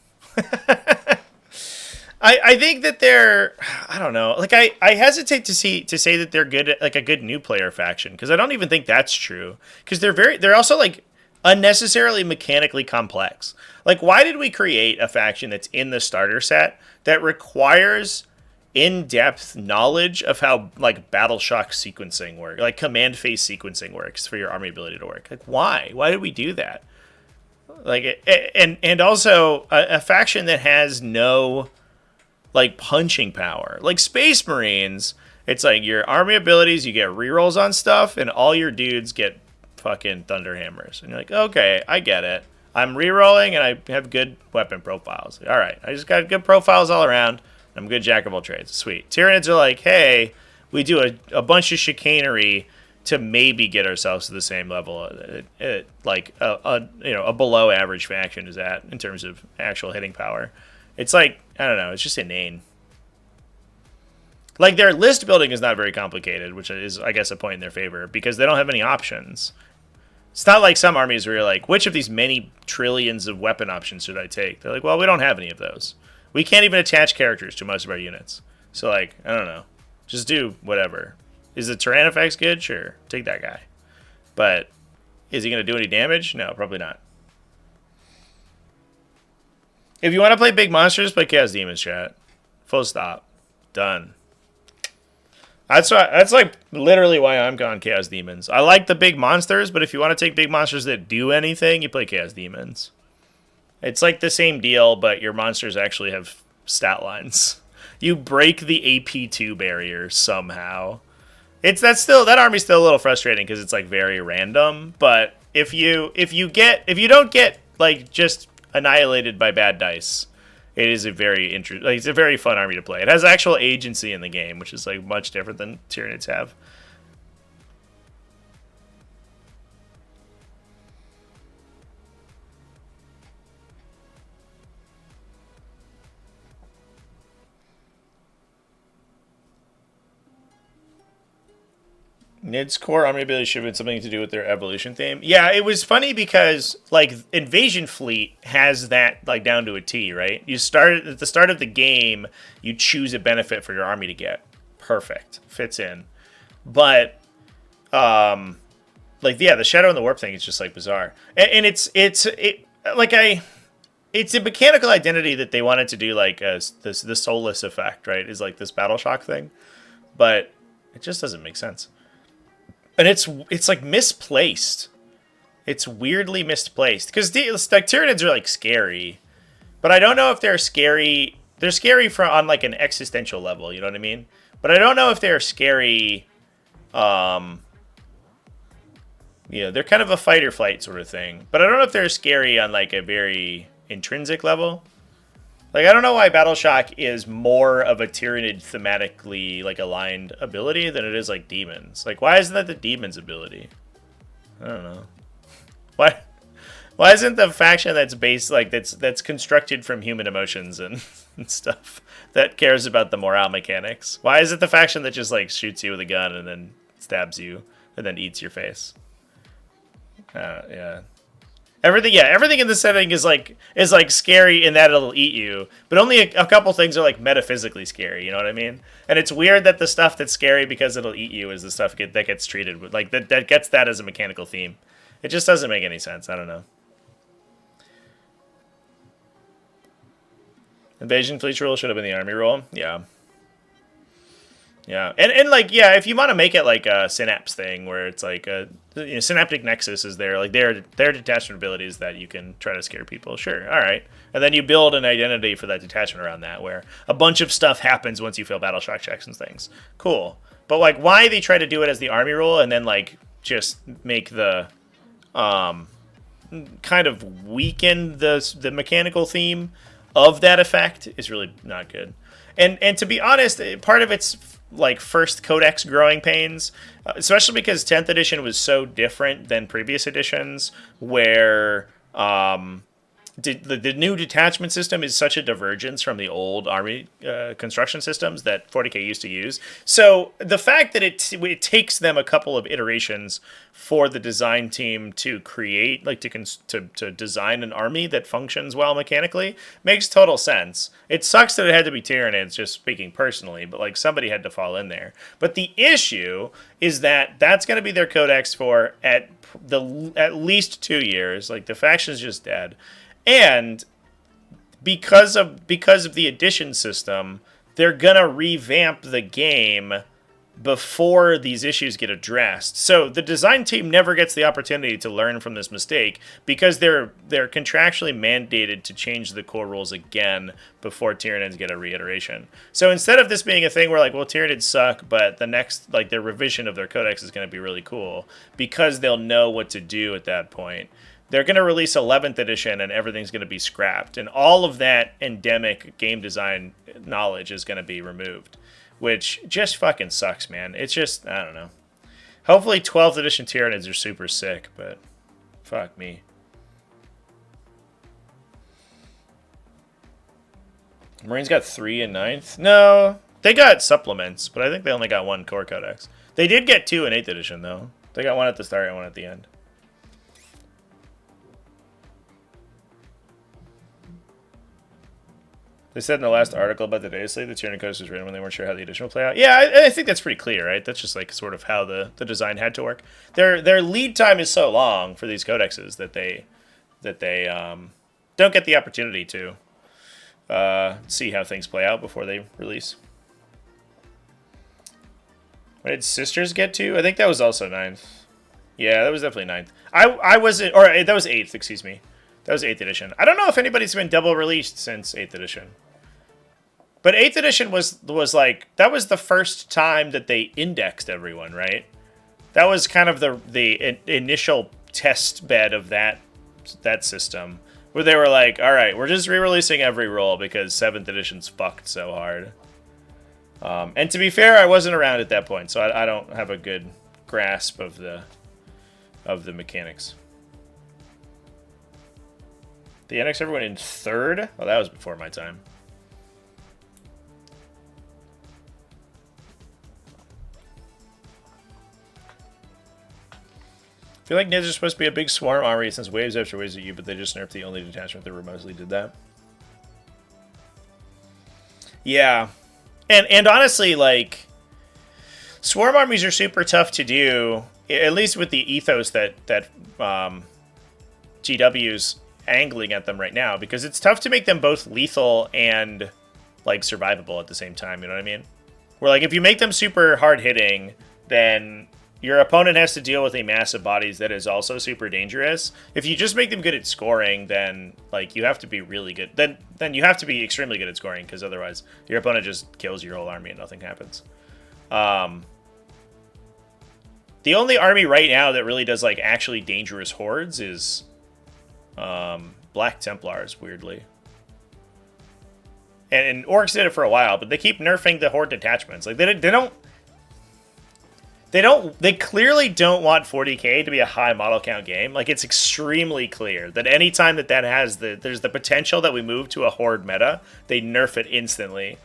S1: I think that they're, I don't know, like I hesitate to say that they're good, like a good new player faction, because I don't even think that's true, because they're also like unnecessarily mechanically complex. Like, why did we create a faction that's in the starter set that requires in-depth knowledge of how like battle shock sequencing works, like command phase sequencing works for your army ability to work? Like, why did we do that? Like, and also a faction that has no like punching power. Like, Space Marines It's like your army abilities, you get rerolls on stuff, and all your dudes get fucking Thunderhammers. And you're like, okay, I get it. I'm rerolling, and I have good weapon profiles. All right, I just got good profiles all around. I'm a good jack of all trades. Sweet. Tyranids are like, hey, we do a bunch of chicanery to maybe get ourselves to the same level like a below average faction is at in terms of actual hitting power. It's like, I don't know, it's just inane. Like, their list building is not very complicated, which is, I guess, a point in their favor, because they don't have any options. It's not like some armies where you're like, which of these many trillions of weapon options should I take? They're like, well, we don't have any of those. We can't even attach characters to most of our units. So, like, I don't know. Just do whatever. Is the Tyrannifex good? Sure. Take that guy. But is he going to do any damage? No, probably not. If you want to play big monsters, play Chaos Demons, chat. Full stop. Done. That's like literally why I'm on Chaos Demons. I like the big monsters, but if you want to take big monsters that do anything, you play Chaos Demons. It's like the same deal, but your monsters actually have stat lines. You break the AP2 barrier somehow. That army's still a little frustrating because it's like very random. But if you don't get like just annihilated by bad dice, it is a very it's a very fun army to play. It has actual agency in the game, which is like much different than Tyranids have. Nid's core army ability should have been something to do with their evolution theme. Yeah, it was funny because, like, Invasion Fleet has that, like, down to a T, right? You start at the start of the game, you choose a benefit for your army to get. Perfect. Fits in. But, like, yeah, the Shadow and the Warp thing is just, like, bizarre. And it's a mechanical identity that they wanted to do, like, the Soulless effect, right? Is, like, this Battle Shock thing. But it just doesn't make sense. And it's like misplaced. It's weirdly misplaced because like Tyranids are like scary, but I don't know if they're scary. They're scary on like an existential level. You know what I mean? But I don't know if they're scary. They're kind of a fight or flight sort of thing. But I don't know if they're scary on like a very intrinsic level. Like, I don't know why Battle Shock is more of a Tyranid thematically, like, aligned ability than it is, like, Demons. Like, why isn't that the Demons ability? I don't know. Why isn't the faction that's based, like, that's constructed from human emotions and stuff that cares about the morale mechanics? Why is it the faction that just, like, shoots you with a gun and then stabs you and then eats your face? Yeah. Everything in the setting is like scary in that it'll eat you, but only a couple things are like metaphysically scary. You know what I mean? And it's weird that the stuff that's scary because it'll eat you is the stuff that gets treated with like that gets that as a mechanical theme. It just doesn't make any sense. I don't know. Invasion Fleet rule should have been the army rule. Yeah. Yeah, and like, yeah, if you want to make it like a Synapse thing where it's like Synaptic Nexus is there, like their detachment abilities that you can try to scare people, sure, all right. And then you build an identity for that detachment around that where a bunch of stuff happens once you fail Battle Shock checks and things. Cool. But like, why they try to do it as the army rule and then like just make the kind of weaken the mechanical theme of that effect is really not good. And to be honest, part of it's like first codex growing pains, especially because 10th edition was so different than previous editions where the new detachment system is such a divergence from the old army construction systems that 40k used to use. So the fact that it takes them a couple of iterations for the design team to create, like to design an army that functions well mechanically makes total sense. It sucks that it had to be Tyranids, just speaking personally, but like somebody had to fall in there. But the issue is that that's going to be their codex for at least 2 years. Like the faction's just dead. And because of the addition system, they're gonna revamp the game before these issues get addressed. So the design team never gets the opportunity to learn from this mistake because they're contractually mandated to change the core rules again before Tyranids get a reiteration. So instead of this being a thing where like, well, Tyranids suck, but the next, like, their revision of their codex is going to be really cool because they'll know what to do at that point. They're going to release 11th edition and everything's going to be scrapped. And all of that endemic game design knowledge is going to be removed. Which just fucking sucks, man. It's just, I don't know. Hopefully 12th edition Tyranids are super sick, but fuck me. Marines got 3 in 9th? No, they got supplements, but I think they only got 1 core codex. They did get 2 in 8th edition, though. They got 1 at the start and 1 at the end. They said in the last article about the data slate that Tyranid Codex was written when they weren't sure how the edition would play out. Yeah, I think that's pretty clear, right? That's just like sort of how the design had to work. Their lead time is so long for these codexes that they don't get the opportunity to see how things play out before they release. What did Sisters get to? I think that was also 9th. Yeah, that was definitely 9th. I wasn't, or that was 8th, excuse me. That was 8th edition. I don't know if anybody's been double released since 8th edition. But 8th edition was like, that was the first time that they indexed everyone, right? That was kind of the initial test bed of that system. Where they were like, alright, we're just re-releasing every role because 7th edition's fucked so hard. And to be fair, I wasn't around at that point, so I don't have a good grasp of the mechanics. They annexed everyone in 3rd? Oh, that was before my time. I feel like Nids are supposed to be a big swarm army since waves after waves at you, but they just nerfed the only detachment that remotely did that. Yeah. And honestly, like, swarm armies are super tough to do, at least with the ethos that GW's angling at them right now, because it's tough to make them both lethal and like survivable at the same time, you know what I mean? Where like if you make them super hard hitting, then your opponent has to deal with a mass of bodies that is also super dangerous. If you just make them good at scoring, then like you have to be really good. Then you have to be extremely good at scoring, because otherwise your opponent just kills your whole army and nothing happens. The only army right now that really does like actually dangerous hordes is Black Templars, weirdly. And Orcs did it for a while, but they keep nerfing the horde detachments. Like they clearly don't want 40k to be a high model count game. Like, it's extremely clear that anytime there's the potential that we move to a horde meta, they nerf it instantly.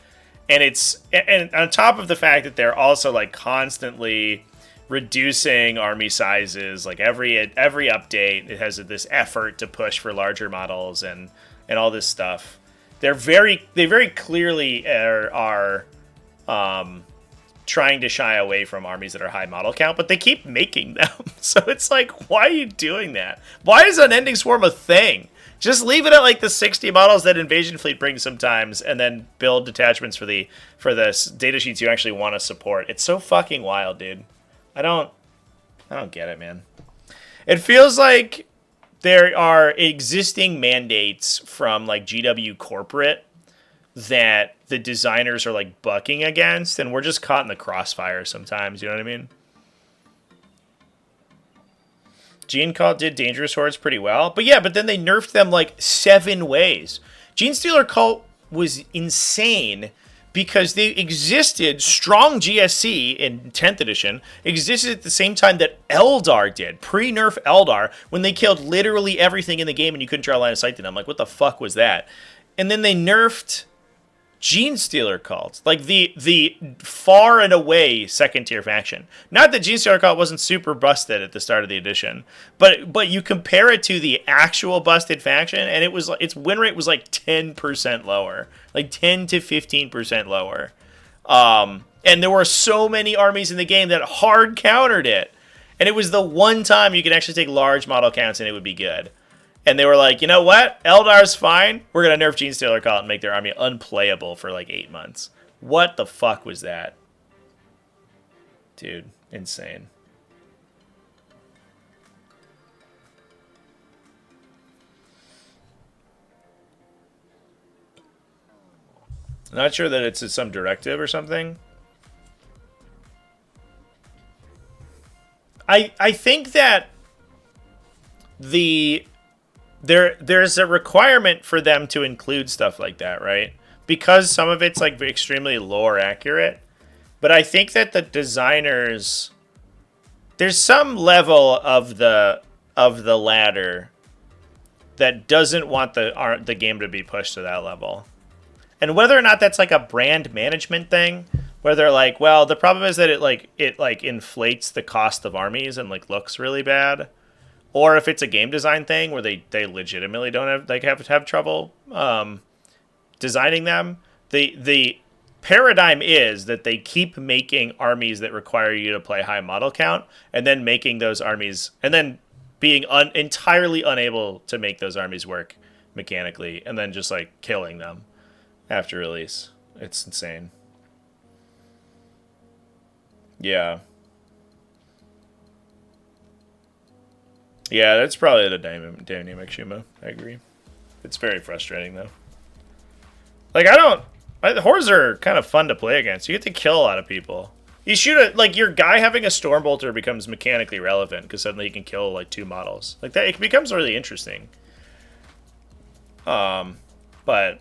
S1: And on top of the fact that they're also like constantly reducing army sizes, like every update, it has this effort to push for larger models and all this stuff. They very clearly are trying to shy away from armies that are high model count, but they keep making them. So it's like, why are you doing that? Why is Unending Swarm a thing? Just leave it at like the 60 models that Invasion Fleet brings sometimes, and then build detachments for the data sheets you actually want to support. It's so fucking wild, dude. I don't get it, man. It feels like there are existing mandates from like GW corporate that the designers are like bucking against, and we're just caught in the crossfire sometimes, you know what I mean? Gene Cult did Dangerous Hordes pretty well, but then they nerfed them like 7 ways. Genestealer Cult was insane because they existed, strong GSC in 10th edition, existed at the same time that Eldar did, pre-nerf Eldar, when they killed literally everything in the game and you couldn't draw a line of sight to them. Like, what the fuck was that? And then they nerfed Genestealer Cult, like the far and away second tier faction. Not that Genestealer Cult wasn't super busted at the start of the edition, but you compare it to the actual busted faction, and its win rate was like 10% lower, like 10 to 15% lower. And there were so many armies in the game that hard countered it, and it was the one time you could actually take large model counts and it would be good. And they were like, you know what? Eldar's fine. We're going to nerf Genestealer Cult and make their army unplayable for like 8 months. What the fuck was that? Dude, insane. Not sure that it's some directive or something. I think that there's a requirement for them to include stuff like that, right? Because some of it's like extremely lore accurate. But I think that the designers, there's some level of the ladder that doesn't want the game to be pushed to that level. And whether or not that's like a brand management thing, where they're like, well, the problem is that it inflates the cost of armies and like looks really bad, or if it's a game design thing where they legitimately don't have trouble designing them. The paradigm is that they keep making armies that require you to play high model count, and then making those armies, and then being entirely unable to make those armies work mechanically, and then just like killing them after release. It's insane. Yeah. Yeah, that's probably the dynamic, Shuma. I agree. It's very frustrating, though. Like, the hordes are kind of fun to play against. You get to kill a lot of people. You shoot it, like, your guy having a Stormbolter becomes mechanically relevant, because suddenly you can kill, like, 2 models. Like, that, it becomes really interesting. But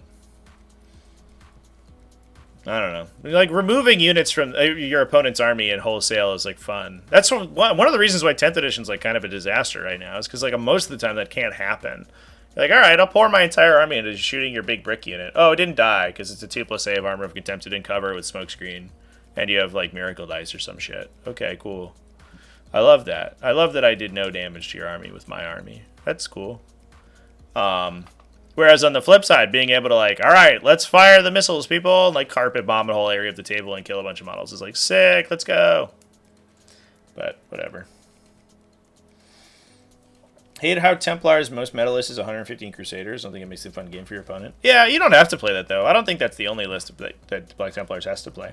S1: I don't know. Like, removing units from your opponent's army and wholesale is, like, fun. That's one of the reasons why 10th edition's, like, kind of a disaster right now. Is because, like, most of the time that can't happen. You're like, alright, I'll pour my entire army into shooting your big brick unit. Oh, it didn't die, because it's a 2+ save, Armor of Contempt, it didn't cover with Smokescreen. And you have, like, Miracle Dice or some shit. Okay, cool. I love that. I love that I did no damage to your army with my army. That's cool. Whereas on the flip side, being able to, like, alright, let's fire the missiles, people, and, like, carpet bomb the whole area of the table and kill a bunch of models is, like, sick, let's go. But, whatever. Hate how Templars' most meta list is 115 Crusaders. I don't think it makes it a fun game for your opponent. Yeah, you don't have to play that, though. I don't think that's the only list that Black Templars has to play.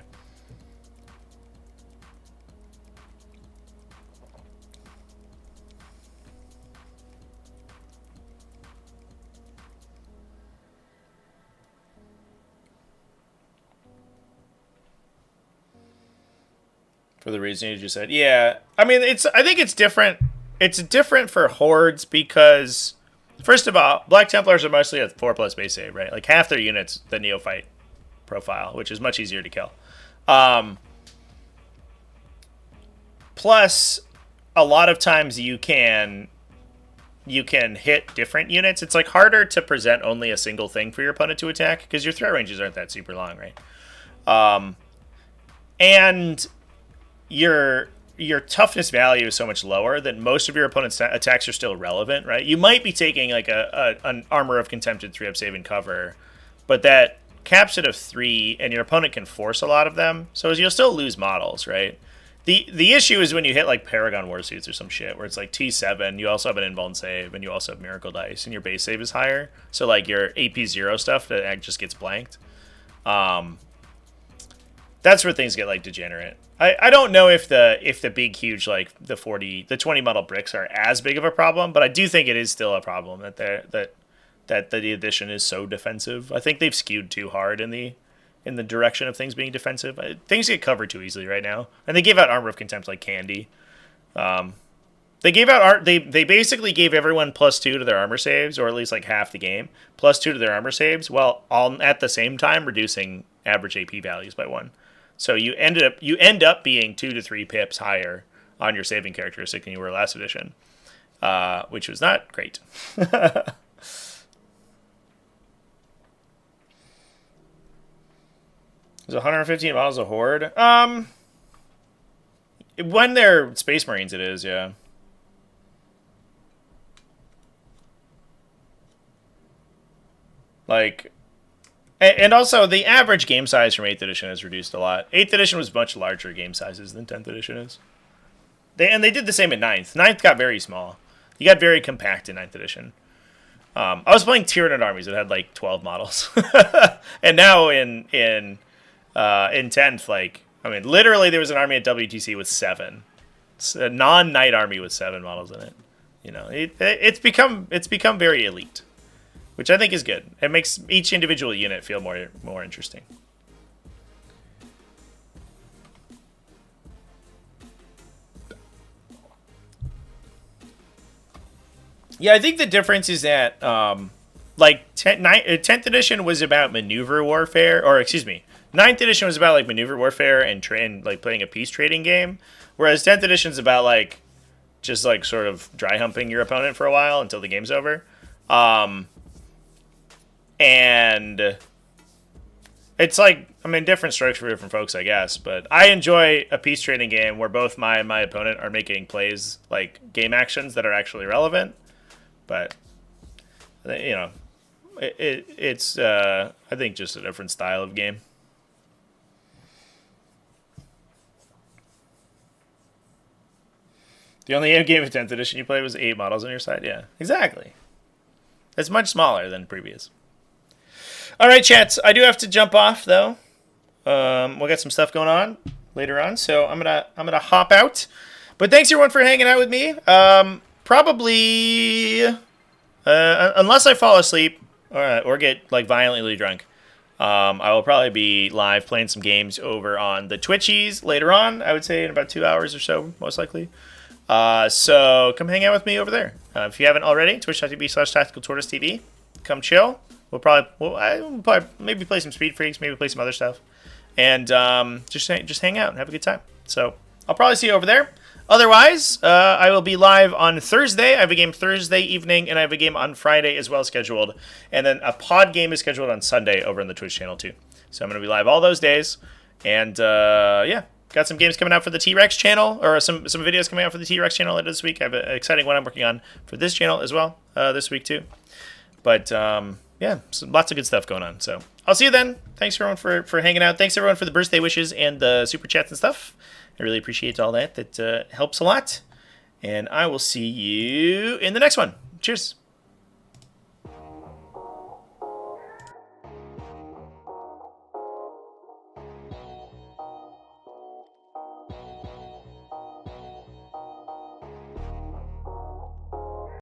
S1: For the reason you just said. Yeah. I mean, I think it's different. It's different for hordes because, first of all, Black Templars are mostly a 4+ base save, right? Like, half their units, the Neophyte profile, which is much easier to kill. Plus, a lot of times you can hit different units. It's, like, harder to present only a single thing for your opponent to attack because your threat ranges aren't that super long, right? And your toughness value is so much lower that most of your opponent's attacks are still relevant, right? You might be taking like an Armor of Contempted 3-up save and cover, but that caps it of 3, and your opponent can force a lot of them, so you'll still lose models, right? The issue is when you hit like Paragon Warsuits or some shit, where it's like T7, you also have an Invuln save, and you also have Miracle Dice, and your base save is higher, so like your AP0 stuff that just gets blanked. That's where things get like degenerate. I don't know if the big huge like the 20 model bricks are as big of a problem, but I do think it is still a problem that the edition is so defensive. I think they've skewed too hard in the direction of things being defensive. Things get covered too easily right now, and they gave out Armor of Contempt like candy. They gave out they basically gave everyone +2 to their armor saves, or at least like half the game +2 to their armor saves, while all at the same time reducing average AP values by 1. So you end up being 2 to 3 pips higher on your saving characteristic than you were last edition, which was not great. There's 115 models of Horde. When they're Space Marines, it is, yeah. Like. And also, the average game size from 8th edition has reduced a lot. 8th edition was much larger game sizes than 10th edition is. They did the same in 9th. 9th got very small. You got very compact in 9th edition. I was playing Tyranid armies that had like 12 models. And now in 10th, like, I mean, literally, there was an army at WTC with 7. It's a non-knight army with 7 models in it. You know, it's become very elite, which I think is good. It makes each individual unit feel more interesting. Yeah, I think the difference is that, like, 10th edition was about maneuver warfare, or excuse me, 9th edition was about, like, maneuver warfare and like, playing a peace trading game, whereas 10th edition is about, like, just, like, sort of dry humping your opponent for a while until the game's over. And it's, like, I mean, different strokes for different folks, I guess, but I enjoy a peace trading game where both my and my opponent are making plays, like, game actions that are actually relevant. But, you know, it's I think, just a different style of game. The only game of 10th edition you played was 8 models on your side? Yeah, exactly. It's much smaller than previous. All right, chats. I do have to jump off, though. We'll get some stuff going on later on, so I'm gonna hop out. But thanks, everyone, for hanging out with me. Probably, unless I fall asleep or get, like, violently drunk, I will probably be live playing some games over on the Twitchies later on. I would say in about 2 hours or so, most likely. So come hang out with me over there. If you haven't already, twitch.tv/TacticalTortoise come chill. We'll probably maybe play some Speed Freaks, maybe play some other stuff, and just hang out and have a good time. So I'll probably see you over there. Otherwise, I will be live on Thursday. I have a game Thursday evening, and I have a game on Friday as well scheduled. And then a pod game is scheduled on Sunday over on the Twitch channel too. So I'm going to be live all those days. And yeah, got some games coming out for the T-Rex channel, or some videos coming out for the T-Rex channel later this week. I have an exciting one I'm working on for this channel as well this week too. But yeah, so lots of good stuff going on. So I'll see you then. Thanks everyone for hanging out. Thanks everyone for the birthday wishes and the super chats and stuff. I really appreciate all that. That helps a lot. And I will see you in the next one. Cheers.